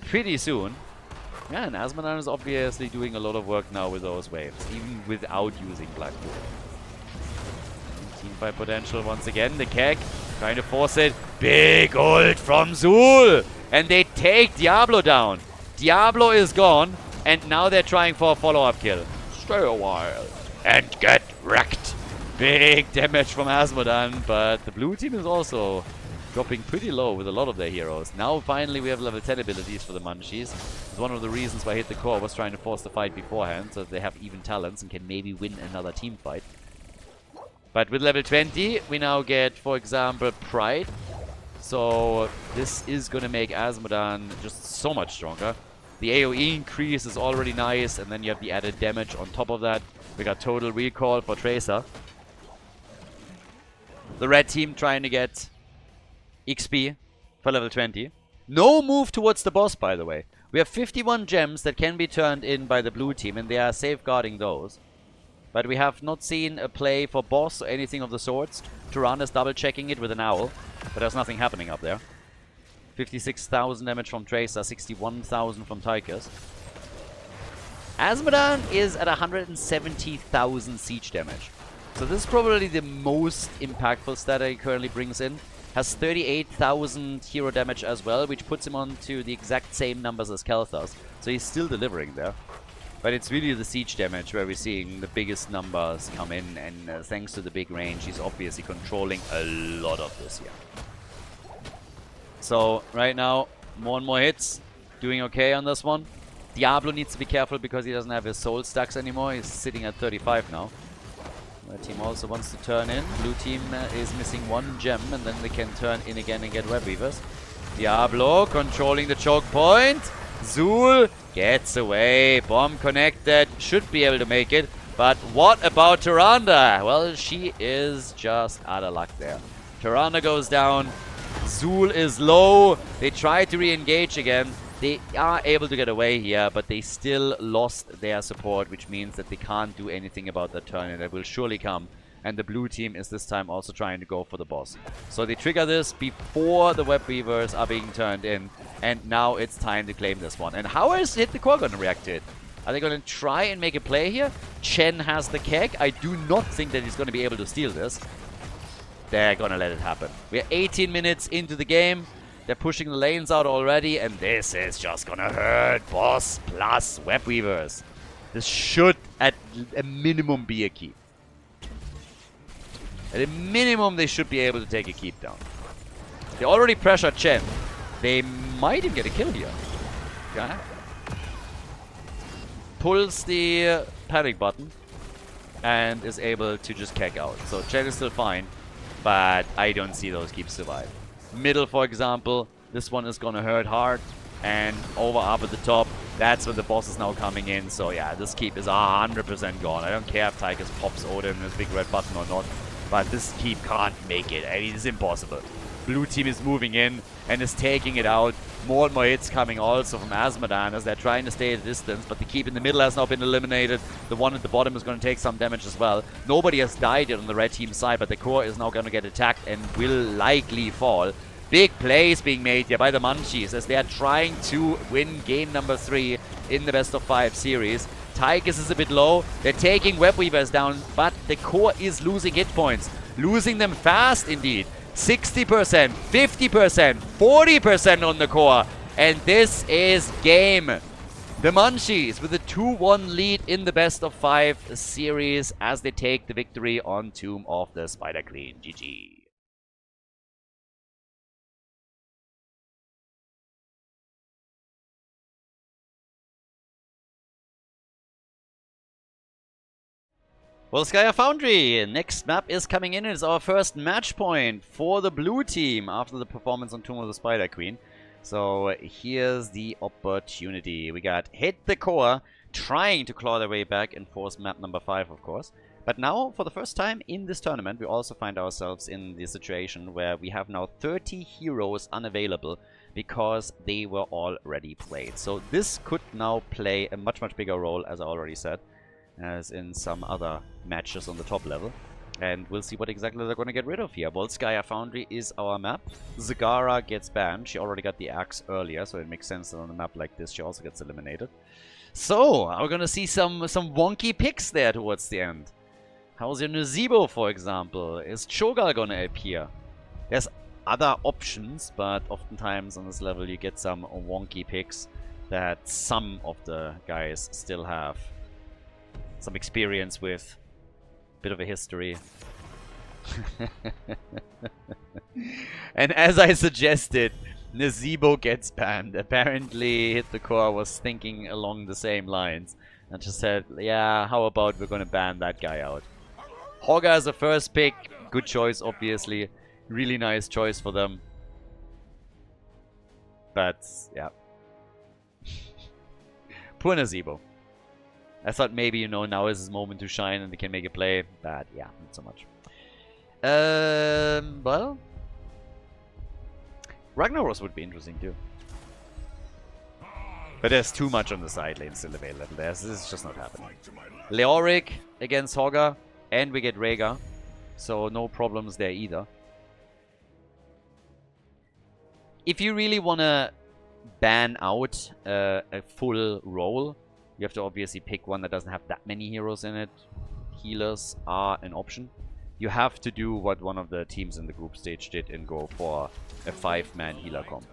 pretty soon. Yeah, and Asmodan is obviously doing a lot of work now with those waves, even without using Black Bull. Teamfight potential once again. The Keg trying to force it. Big ult from Zul! And they take Diablo down. Diablo is gone, and now they're trying for a follow-up kill. Stay a while and get wrecked. Big damage from Asmodan, but the blue team is also dropping pretty low with a lot of their heroes. Now finally we have level 10 abilities for the Munchies. It's one of the reasons why Hit the Core was trying to force the fight beforehand, so that they have even talents and can maybe win another team fight. But with level 20, we now get, for example, Pride. So this is going to make Asmodan just so much stronger. The AoE increase is already nice, and then you have the added damage on top of that. We got total recall for Tracer. The red team trying to get XP for level 20. No move towards the boss, by the way. We have 51 gems that can be turned in by the blue team, and they are safeguarding those. But we have not seen a play for boss or anything of the sorts. Turan is double checking it with an owl, but there's nothing happening up there. 56,000 damage from Tracer, 61,000 from Tychus. Asmodan is at 170,000 siege damage. So this is probably the most impactful stat that he currently brings in. Has 38,000 hero damage as well, which puts him on to the exact same numbers as Khaldor. So he's still delivering there. But it's really the siege damage where we're seeing the biggest numbers come in, and thanks to the big range, he's obviously controlling a lot of this here. So right now, more and more hits, doing okay on this one. Diablo needs to be careful because he doesn't have his soul stacks anymore. He's sitting at 35 now. The team also wants to turn in. Blue team is missing one gem, and then they can turn in again and get web weavers. Diablo controlling the choke point. Zul gets away. Bomb connected. Should be able to make it. But what about Tyrande? Well, she is just out of luck there. Tyrande goes down. Zul is low. They try to re-engage again. They are able to get away here, but they still lost their support, which means that they can't do anything about that turn, and it will surely come. And the blue team is this time also trying to go for the boss. So they trigger this before the web weavers are being turned in, and now it's time to claim this one. And how is Hit the Core going to react to it? Are they going to try and make a play here? Chen has the Keg. I do not think that he's going to be able to steal this. They're going to let it happen. We're 18 minutes into the game. They're pushing the lanes out already, and this is just gonna hurt. Boss plus web weavers. This should, at a minimum, be a keep. At a minimum, they should be able to take a keep down. They already pressured Chen. They might even get a kill here. Yeah. Pulls the panic button and is able to just keg out. So Chen is still fine, but I don't see those keeps survive. Middle, for example, this one is gonna hurt hard, and over up at the top, that's when the boss is now coming in. So yeah, this keep is 100% gone. I don't care if Tychus pops Odin his big red button or not, but this keep can't make it. I mean, it's impossible. Blue team is moving in and is taking it out. More and more hits coming also from Asmodan as they're trying to stay at a distance, but the keep in the middle has now been eliminated. The one at the bottom is going to take some damage as well. Nobody has died yet on the red team side, but the core is now going to get attacked and will likely fall. Big plays being made here by the Munchies as they are trying to win game number 3 in the best of 5 series. Tychus is a bit low. They're taking web weavers down, but the core is losing hit points. Losing them fast indeed. 60%, 50%, 40% on the core. And this is game. The Munchies with a 2-1 lead in the best of 5 series as they take the victory on Tomb of the Spider Queen. GG. Well, Skya Foundry, next map is coming in. It is our first match point for the blue team after the performance on Tomb of the Spider Queen. So here's the opportunity. We got Hit the Core trying to claw their way back and force map number 5, of course. But now, for the first time in this tournament, we also find ourselves in the situation where we have now 30 heroes unavailable because they were already played. So this could now play a much, much bigger role, as I already said, as in some other matches on the top level. And we'll see what exactly they're going to get rid of here. Volskaya Foundry is our map. Zagara gets banned. She already got the axe earlier, so it makes sense that on a map like this she also gets eliminated. So, we're going to see some wonky picks there towards the end. How's your Nuzibo, for example? Is Cho'Gall going to appear? There's other options, but oftentimes on this level you get some wonky picks that some of the guys still have some experience with. Bit of a history. And as I suggested, Nuzibo gets banned. Apparently Hit the Core was thinking along the same lines and just said, yeah, how about we're gonna ban that guy out. Hogga is a first pick. Good choice, obviously. Really nice choice for them. But, yeah. Poor Nuzibo. I thought maybe, you know, now is his moment to shine and they can make a play. But, yeah, not so much. Well... Ragnaros would be interesting, too. But there's too much on the side lane still available. This is just not happening. Leoric against Hogga. And we get Rhaegar. So, no problems there either. If you really want to ban out a full role, you have to obviously pick one that doesn't have that many heroes in it. Healers are an option. You have to do what one of the teams in the group stage did and go for a 5-man healer comp.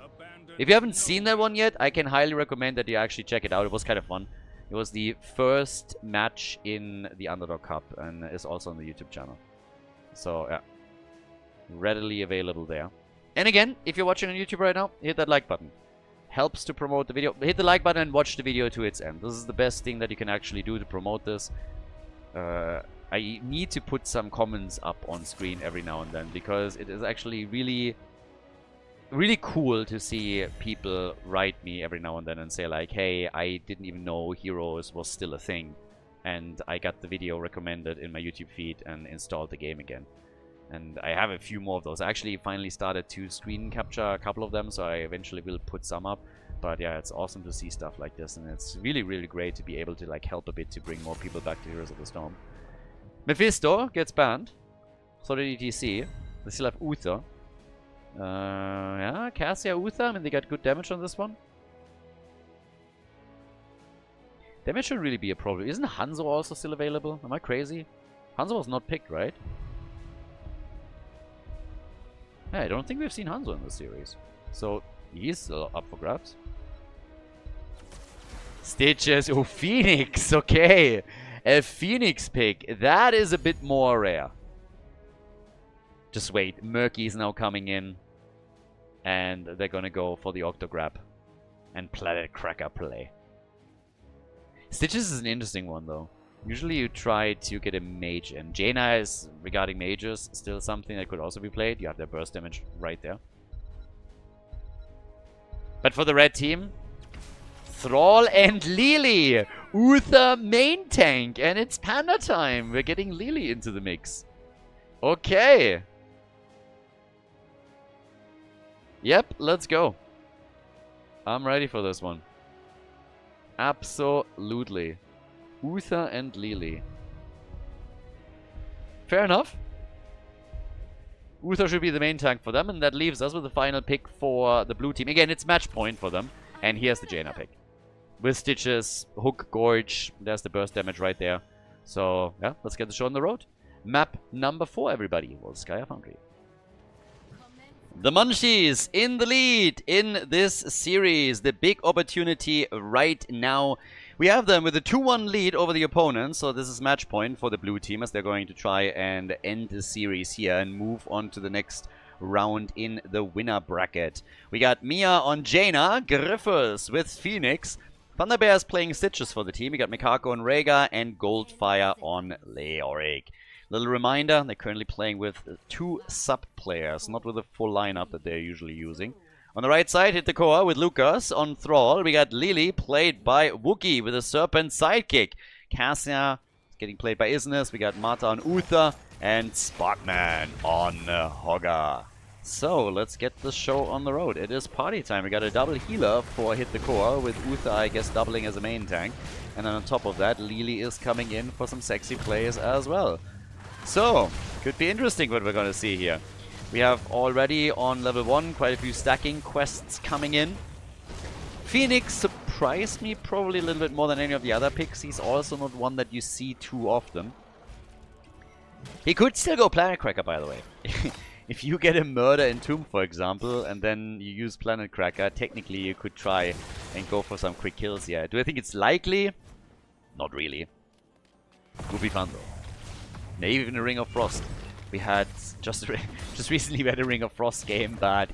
If you haven't seen that one yet, I can highly recommend that you actually check it out. It was kind of fun. It was the first match in the Underdog Cup and is also on the YouTube channel. So, yeah. Readily available there. And again, if you're watching on YouTube right now, hit that like button. Helps to promote the video. Hit the like button and watch the video to its end. This is the best thing that you can actually do to promote this. I need to put some comments up on screen every now and then because it is actually really cool to see people write me every now and then and say like, hey, I didn't even know Heroes was still a thing. And I got the video recommended in my YouTube feed and installed the game again. And I have a few more of those. I actually finally started to screen capture a couple of them, so I eventually will put some up. But yeah, it's awesome to see stuff like this, and it's really, really great to be able to like help a bit to bring more people back to Heroes of the Storm. Mephisto gets banned. So did ETC. They still have Uther. Yeah, Cassia, Uther. I mean, they got good damage on this one. Damage shouldn't really be a problem. Isn't Hanzo also still available? Am I crazy? Hanzo was not picked, right? Yeah, I don't think we've seen Hanzo in this series. So, he's still up for grabs. Stitches. Oh, Phoenix. Okay. A Phoenix pick. That is a bit more rare. Just wait. Murky is now coming in. And they're gonna go for the Octograb. And Planet Cracker play. Stitches is an interesting one, though. Usually you try to get a mage in. Jaina is, regarding mages, still something that could also be played. You have their burst damage right there. But for the red team, Thrall and Lily. Uther main tank. And it's Panda time. We're getting Lily into the mix. Okay. Yep, let's go. I'm ready for this one. Absolutely. Uther and Lily. Fair enough. Uther should be the main tank for them, and that leaves us with the final pick for the blue team. Again, it's match point for them. And here's the Jaina pick. With Stitches, Hook, Gorge. There's the burst damage right there. So, yeah, let's get the show on the road. Map number 4, everybody. Volskaya Foundry. The Munchies in the lead in this series. The big opportunity right now. We have them with a 2-1 lead over the opponent. So this is match point for the blue team as they're going to try and end the series here and move on to the next round in the winner bracket. We got Mia on Jaina, Griffiths with Phoenix. Thunderbears playing Stitches for the team. We got Mikako on Rhaegar and Goldfire on Leoric. Little reminder, they're currently playing with 2 sub-players, not with a full lineup that they're usually using. On the right side, Hit the Core with Lucas. On Thrall, we got Lily, played by Wookie with a Serpent sidekick. Cassia getting played by Isness. We got Mata on Uther and Sparkman on Hogger. So let's get the show on the road. It is party time. We got a double healer for Hit the Core, with Uther, I guess, doubling as a main tank. And then on top of that, Lily is coming in for some sexy plays as well. So, could be interesting what we're going to see here. We have already on level 1 quite a few stacking quests coming in. Phoenix surprised me probably a little bit more than any of the other picks. He's also not one that you see too often. He could still go Planet Cracker, by the way. If you get a murder in Tomb, for example, and then you use Planet Cracker, technically you could try and go for some quick kills here. Do I think it's likely? Not really. Would be fun though. Maybe even a Ring of Frost. We had just recently we had a Ring of Frost game, but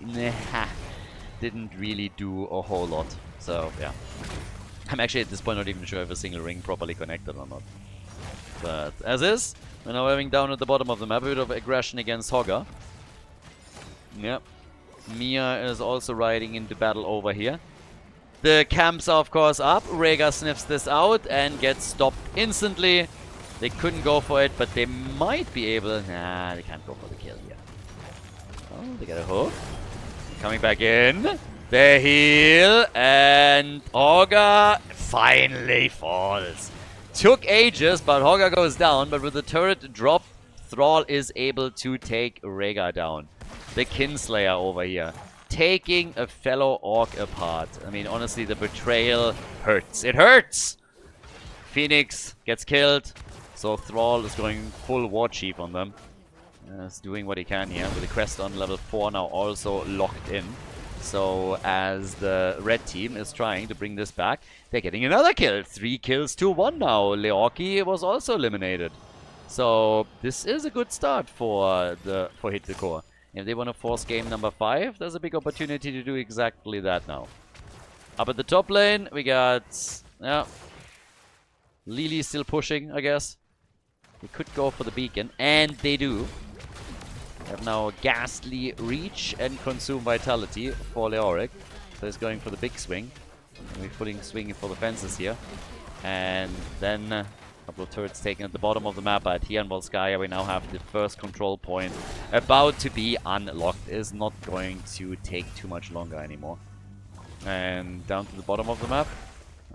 didn't really do a whole lot. So yeah, I'm actually at this point not even sure if a single ring properly connected or not. But as is, we're now having down at the bottom of the map a bit of aggression against Hogger. Yep, Mia is also riding into battle over here. The camps are of course up. Rhaegar sniffs this out and gets stopped instantly. They couldn't go for it, but they might be able... Nah, they can't go for the kill here. Oh, they got a hook. Coming back in. They heal. And Hogger finally falls. Took ages, but Hogger goes down. But with the turret dropped, Thrall is able to take Rhaegar down. The Kinslayer over here. Taking a fellow orc apart. I mean, honestly, the betrayal hurts. It hurts! Phoenix gets killed. So Thrall is going full War Chief on them. Is doing what he can here. With the quest on level 4 now also locked in. So as the red team is trying to bring this back, they're getting another kill. 3 kills to 1 now. Leorki was also eliminated. So this is a good start for Hit the Core. If they want to force game number 5, there's a big opportunity to do exactly that now. Up at the top lane, we got... yeah, Lily still pushing, I guess. They could go for the beacon, and they do. They have now Ghastly Reach and Consume Vitality for Leoric. So he's going for the big swing. We're putting swinging for the fences here. And then a couple of turrets taken at the bottom of the map. But here in Volskaya we now have the first control point about to be unlocked. It is not going to take too much longer anymore. And down to the bottom of the map.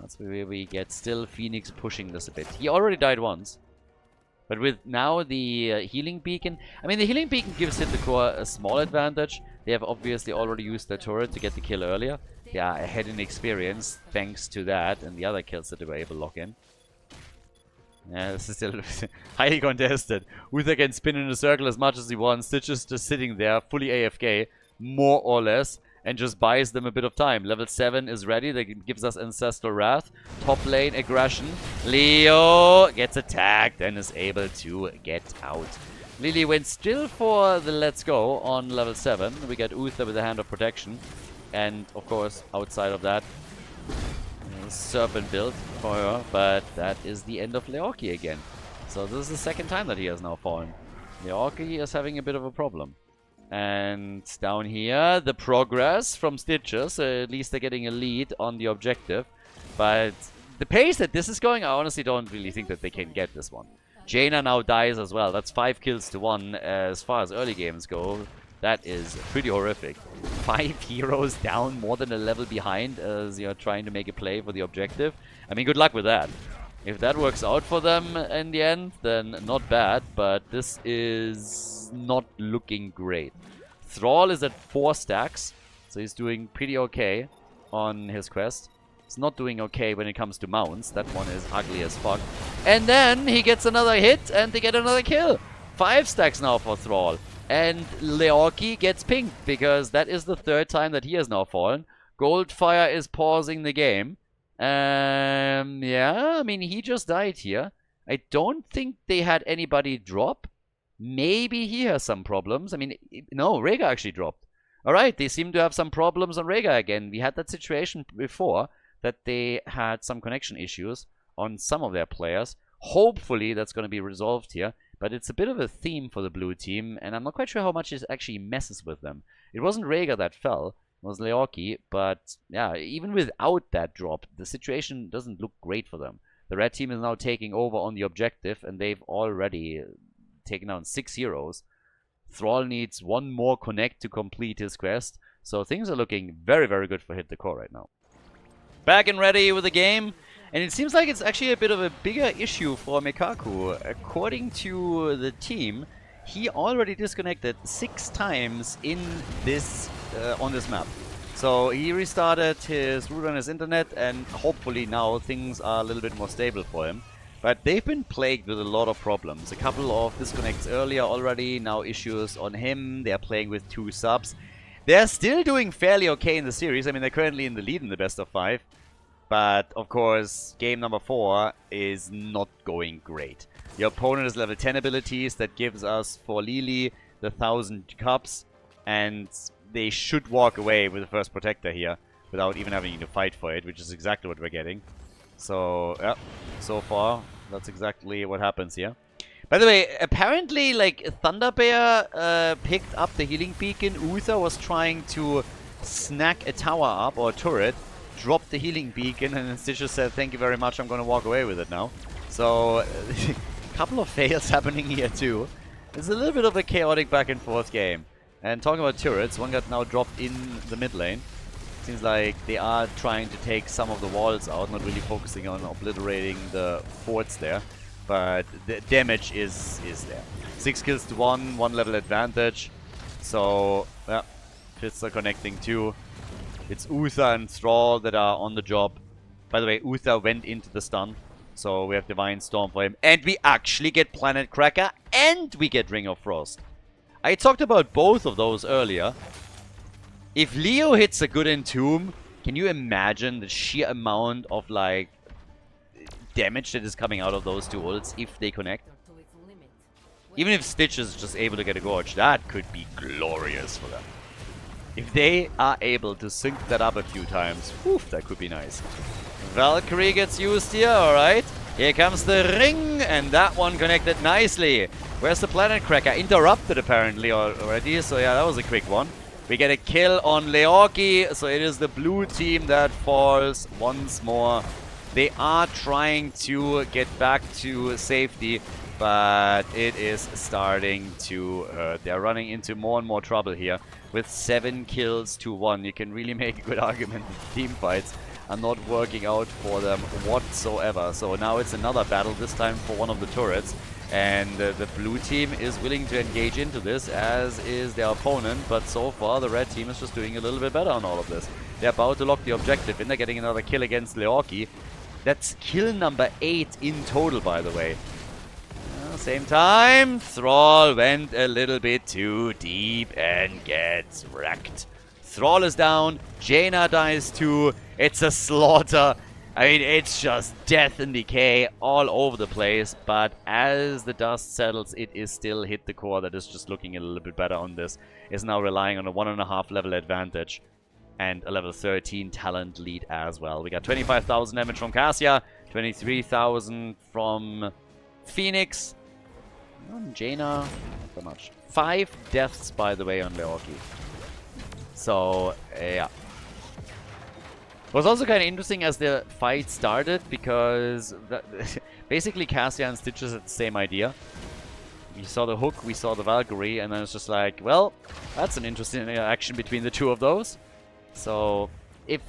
That's where we get still Phoenix pushing this a bit. He already died once. But with now the healing beacon... I mean, the healing beacon gives Hit the Core a small advantage. They have obviously already used their turret to get the kill earlier. They are ahead in experience thanks to that and the other kills that they were able to lock in. Yeah, this is still highly contested. Uther can spin in a circle as much as he wants. Stitch is just sitting there, fully AFK, more or less. And just buys them a bit of time. Level 7 is ready. That gives us Ancestral Wrath. Top lane aggression. Leo gets attacked and is able to get out. Lily went still for the let's go on level 7. We got Uther with the Hand of Protection. And of course, outside of that, Serpent build for her. But that is the end of Leorki again. So this is the second time that he has now fallen. Leorki is having a bit of a problem. And down here, the progress from Stitches. At least they're getting a lead on the objective. But the pace that this is going, I honestly don't really think that they can get this one. Jaina now dies as well. That's 5 kills to 1 as far as early games go. That is pretty horrific. 5 heroes down, more than a level behind as you're trying to make a play for the objective. I mean, good luck with that. If that works out for them in the end, then not bad. But this is not looking great. Thrall is at 4 stacks, so he's doing pretty okay on his quest. He's not doing okay when it comes to mounts. That one is ugly as fuck. And then he gets another hit and they get another kill. 5 stacks now for Thrall. And Leorki gets pinged because that is the 3rd time that he has now fallen. Goldfire is pausing the game. Yeah, I mean, he just died here. I don't think they had anybody drop. Maybe he has some problems. I mean, no, Rhaegar actually dropped. Alright, they seem to have some problems on Rhaegar again. We had that situation before, that they had some connection issues on some of their players. Hopefully that's going to be resolved here. But it's a bit of a theme for the blue team, and I'm not quite sure how much it actually messes with them. It wasn't Rhaegar that fell. Was Leorki, but yeah, even without that drop, the situation doesn't look great for them. The red team is now taking over on the objective, and they've already taken down 6 heroes. Thrall needs one more connect to complete his quest, so things are looking very, very good for Hit the Core right now. Back and ready with the game, and it seems like it's actually a bit of a bigger issue for Mekaku. According to the team, he already disconnected 6 times in this on this map. So he restarted his route on his internet, and hopefully now things are a little bit more stable for him. But they've been plagued with a lot of problems. A couple of disconnects earlier already, now issues on him. They're playing with 2 subs. They're still doing fairly okay in the series. I mean, they're currently in the lead in the best of 5. But, of course, game number 4 is not going great. Your opponent has level 10 abilities that gives us, for Lili, the 1000 cups. And they should walk away with the first protector here without even having to fight for it, which is exactly what we're getting. So, yeah, so far, that's exactly what happens here. By the way, apparently, like, Thunderbear picked up the healing beacon. Uther was trying to snack a tower up, or a turret, dropped the healing beacon, and then Stitches said, thank you very much, I'm going to walk away with it now. So, a couple of fails happening here too. It's a little bit of a chaotic back and forth game. And talking about turrets, one got now dropped in the mid lane. Seems like they are trying to take some of the walls out, not really focusing on obliterating the forts there. But the damage is there. 6 kills to 1 level advantage. So, yeah, fists are connecting too. It's Uther and Thrall that are on the job. By the way, Uther went into the stun. So we have Divine Storm for him. And we actually get Planet Cracker, and we get Ring of Frost. I talked about both of those earlier. If Leo hits a good Entomb, can you imagine the sheer amount of, like, damage that is coming out of those 2 ults if they connect? Even if Stitch is just able to get a Gorge, that could be glorious for them. If they are able to sync that up a few times, whew, that could be nice. Valkyrie gets used here, alright. Here comes the ring, and that one connected nicely. Where's the Planet Cracker? Interrupted apparently already, so yeah, that was a quick one. We get a kill on Leoki, so it is the blue team that falls once more. They are trying to get back to safety, but it is starting to hurt. They're running into more and more trouble here. With 7 kills to 1, you can really make a good argument that team fights are not working out for them whatsoever. So now it's another battle, this time for one of the turrets. And the blue team is willing to engage into this, as is their opponent. But so far, the red team is just doing a little bit better on all of this. They're about to lock the objective in. They're getting another kill against Leoki. That's kill number 8 in total, by the way. Same time, Thrall went a little bit too deep and gets wrecked. Thrall is down. Jaina dies too. It's a slaughter. I mean, it's just death and decay all over the place. But as the dust settles, it is still Hit the Core that is just looking a little bit better on this. Is now relying on a 1.5 level advantage. And a level 13 talent lead as well. We got 25,000 damage from Cassia. 23,000 from Phoenix. Jaina, not so much. 5 deaths, by the way, on Leoki. So, yeah. It was also kind of interesting as the fight started, because basically Cassia and Stitches had the same idea. We saw the hook, we saw the Valkyrie, and then it's just like, well, that's an interesting interaction between the 2 of those. So, if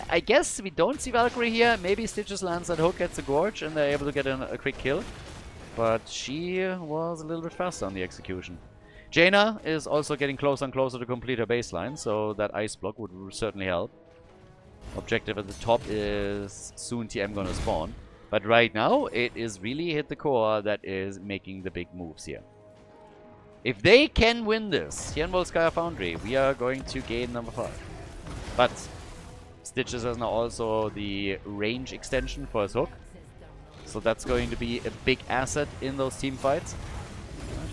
I guess we don't see Valkyrie here, maybe Stitches lands that hook, gets a Gorge, and they're able to get a quick kill. But she was a little bit faster on the execution. Jaina is also getting closer and closer to complete her baseline, so that ice block would certainly help. Objective at the top is soon TM gonna spawn. But right now, it is really Hit the Core that is making the big moves here. If they can win this, here in Volskaya Foundry, we are going to gain number 5. But Stitches has now also the range extension for his hook. So that's going to be a big asset in those team fights.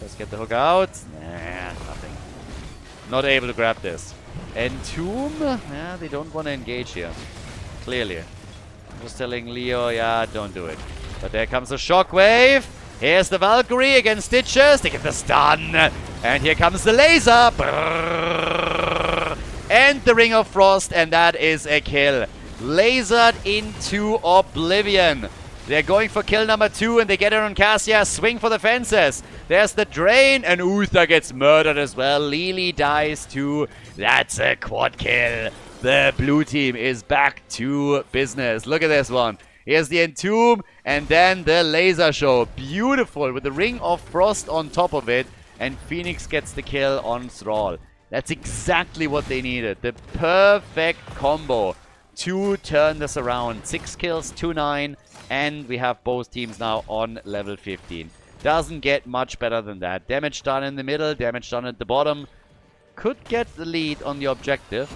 Just get the hook out. Nah, nothing. Not able to grab this. Entomb? Yeah, they don't want to engage here. Clearly. I'm just telling Leo, yeah, don't do it. But there comes the shockwave. Here's the Valkyrie against Stitches. They get the stun. And here comes the laser. Brrr. And the Ring of Frost. And that is a kill. Lasered into oblivion. They're going for kill number 2 and they get it on Cassia. Swing for the fences. There's the drain and Uther gets murdered as well. Lily dies too. That's a quad kill. The blue team is back to business. Look at this one. Here's the Entomb and then the laser show. Beautiful with the Ring of Frost on top of it. And Phoenix gets the kill on Thrall. That's exactly what they needed. The perfect combo to turn this around. 6 kills, 2-9. And we have both teams now on level 15. Doesn't get much better than that. Damage done in the middle, damage done at the bottom. Could get the lead on the objective.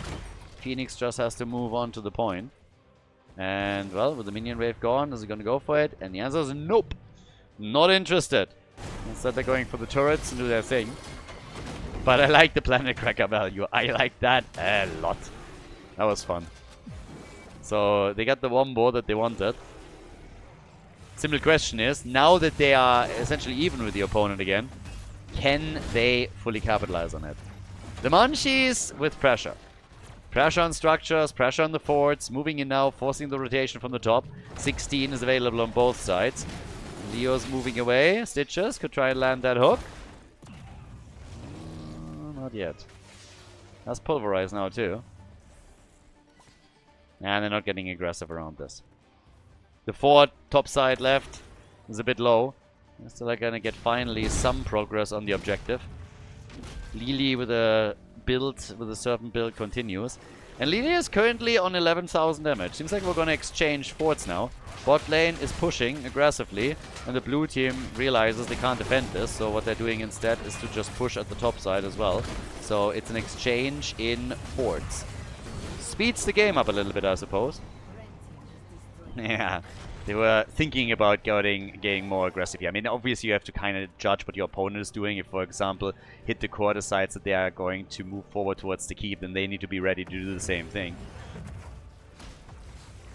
Phoenix just has to move on to the point. And, well, with the minion wave gone, is he going to go for it? And the answer is nope. Not interested. Instead, they're going for the turrets and do their thing. But I like the Planet Cracker value. I like that a lot. That was fun. So, they got the wombo that they wanted. Simple question is, now that they are essentially even with the opponent again, can they fully capitalize on it? The Munchies with pressure. Pressure on structures, pressure on the forts, moving in now, forcing the rotation from the top. 16 is available on both sides. Leo's moving away. Stitches could try and land that hook. Not yet. That's pulverized now too. And they're not getting aggressive around this. The fort, top side left, is a bit low. They're still gonna get finally some progress on the objective. Lily with a build, with a certain build continues. And Lily is currently on 11,000 damage. Seems like we're gonna exchange forts now. Bot lane is pushing aggressively, and the blue team realizes they can't defend this, so what they're doing instead is to just push at the top side as well. So it's an exchange in forts. Speeds the game up a little bit, I suppose. Yeah, they were thinking about getting more aggressive here. I mean, obviously you have to kind of judge what your opponent is doing. If, for example, Hit the Core decides that they are going to move forward towards the keep, then they need to be ready to do the same thing.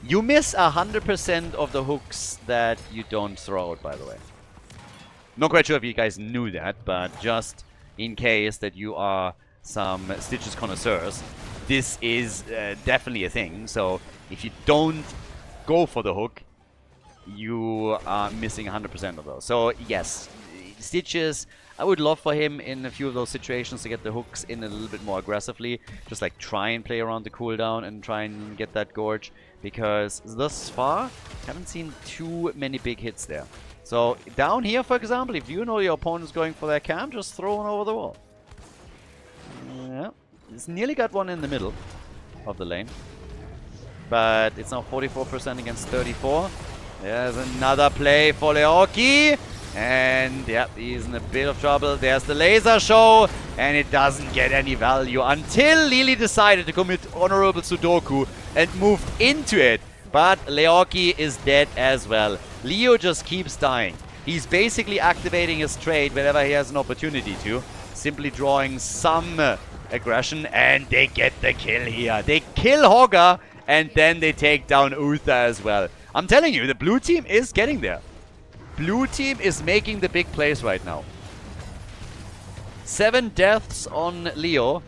You miss 100% of the hooks that you don't throw out, by the way. Not quite sure if you guys knew that, but just in case that you are some Stitches connoisseurs, this is definitely a thing. So if you don't go for the hook, you are missing 100% of those. So yes, Stitches, I would love for him in a few of those situations to get the hooks in a little bit more aggressively. Just like try and play around the cooldown and try and get that gorge. Because thus far, haven't seen too many big hits there. So down here, for example, if you know your opponent's going for their camp, just throw one over the wall. Yeah, it's nearly got one in the middle of the lane. But it's now 44% against 34. There's another play for Leoki. And yeah, he's in a bit of trouble. There's the laser show. And it doesn't get any value until Lily decided to commit honorable Sudoku and moved into it. But Leoki is dead as well. Leo just keeps dying. He's basically activating his trade whenever he has an opportunity to. Simply drawing some aggression. And they get the kill here. They kill Hogger. And then they take down Uther as well. I'm telling you, the blue team is getting there. Blue team is making the big plays right now. 7 deaths on Leo.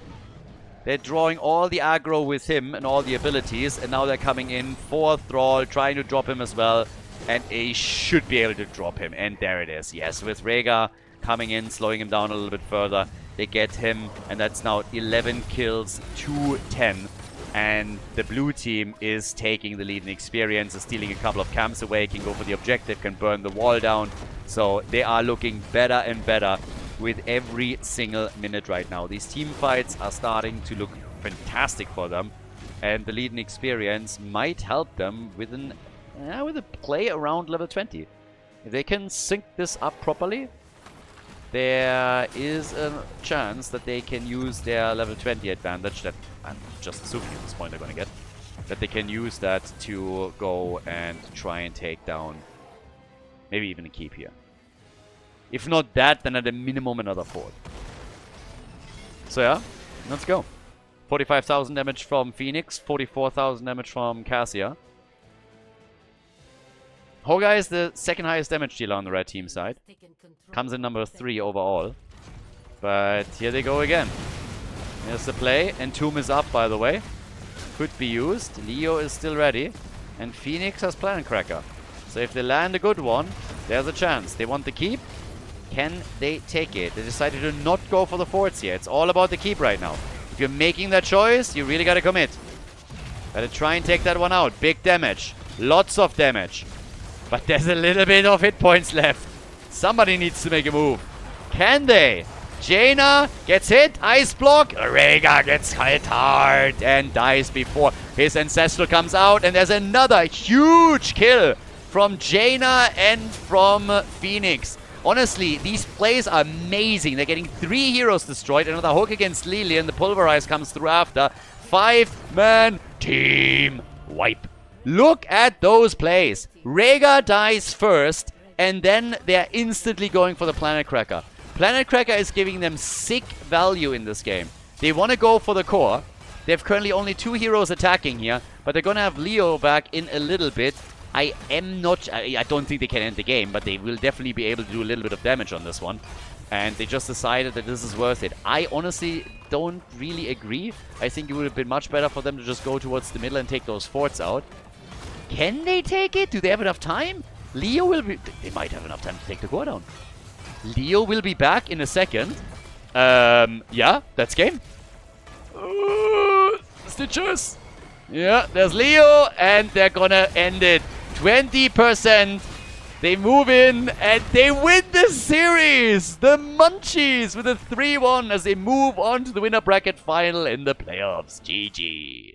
They're drawing all the aggro with him and all the abilities. And now they're coming in for Thrall, trying to drop him as well. And he should be able to drop him. And there it is. Yes, with Rhaegar coming in, slowing him down a little bit further. They get him. And that's now 11 kills to 10. And the blue team is taking the lead in experience, is stealing a couple of camps away, can go for the objective, can burn the wall down. So they are looking better and better with every single minute right now. These team fights are starting to look fantastic for them. And the lead in experience might help them with a play around level 20. If they can sync this up properly, there is a chance that they can use their level 20 advantage that I'm just assuming at this point they're going to get. That they can use that to go and try and take down maybe even a keep here. If not that, then at a minimum another fort. So yeah, let's go. 45,000 damage from Phoenix, 44,000 damage from Cassia. Hoga is the second highest damage dealer on the red team side. Comes in number 3 overall. But here they go again. Here's the play. Entomb is up, by the way. Could be used. Leo is still ready. And Phoenix has Planet Cracker. So if they land a good one, there's a chance. They want the keep. Can they take it? They decided to not go for the forts here. It's all about the keep right now. If you're making that choice, you really gotta commit. Gotta try and take that one out. Big damage. Lots of damage. But there's a little bit of hit points left. Somebody needs to make a move. Can they? Jaina gets hit. Ice block. Rhaegar gets hit hard and dies before his Ancestral comes out. And there's another huge kill from Jaina and from Phoenix. Honestly, these plays are amazing. They're getting 3 heroes destroyed. Another hook against Lilian. The Pulverize comes through after. 5-man team wipe. Look at those plays. Rhaegar dies first, and then they're instantly going for the Planet Cracker. Planet Cracker is giving them sick value in this game. They want to go for the core. They have currently only 2 heroes attacking here, but they're going to have Leo back in a little bit. I don't think they can end the game, but they will definitely be able to do a little bit of damage on this one. And they just decided that this is worth it. I honestly don't really agree. I think it would have been much better for them to just go towards the middle and take those forts out. Can they take it? Do they have enough time? Leo will be... They might have enough time to take the core down. Leo will be back in a second. Yeah, that's game. Stitchers. Yeah, there's Leo, and they're gonna end it. 20%. They move in, and they win the series! The Munchies with a 3-1 as they move on to the winner bracket final in the playoffs. GG.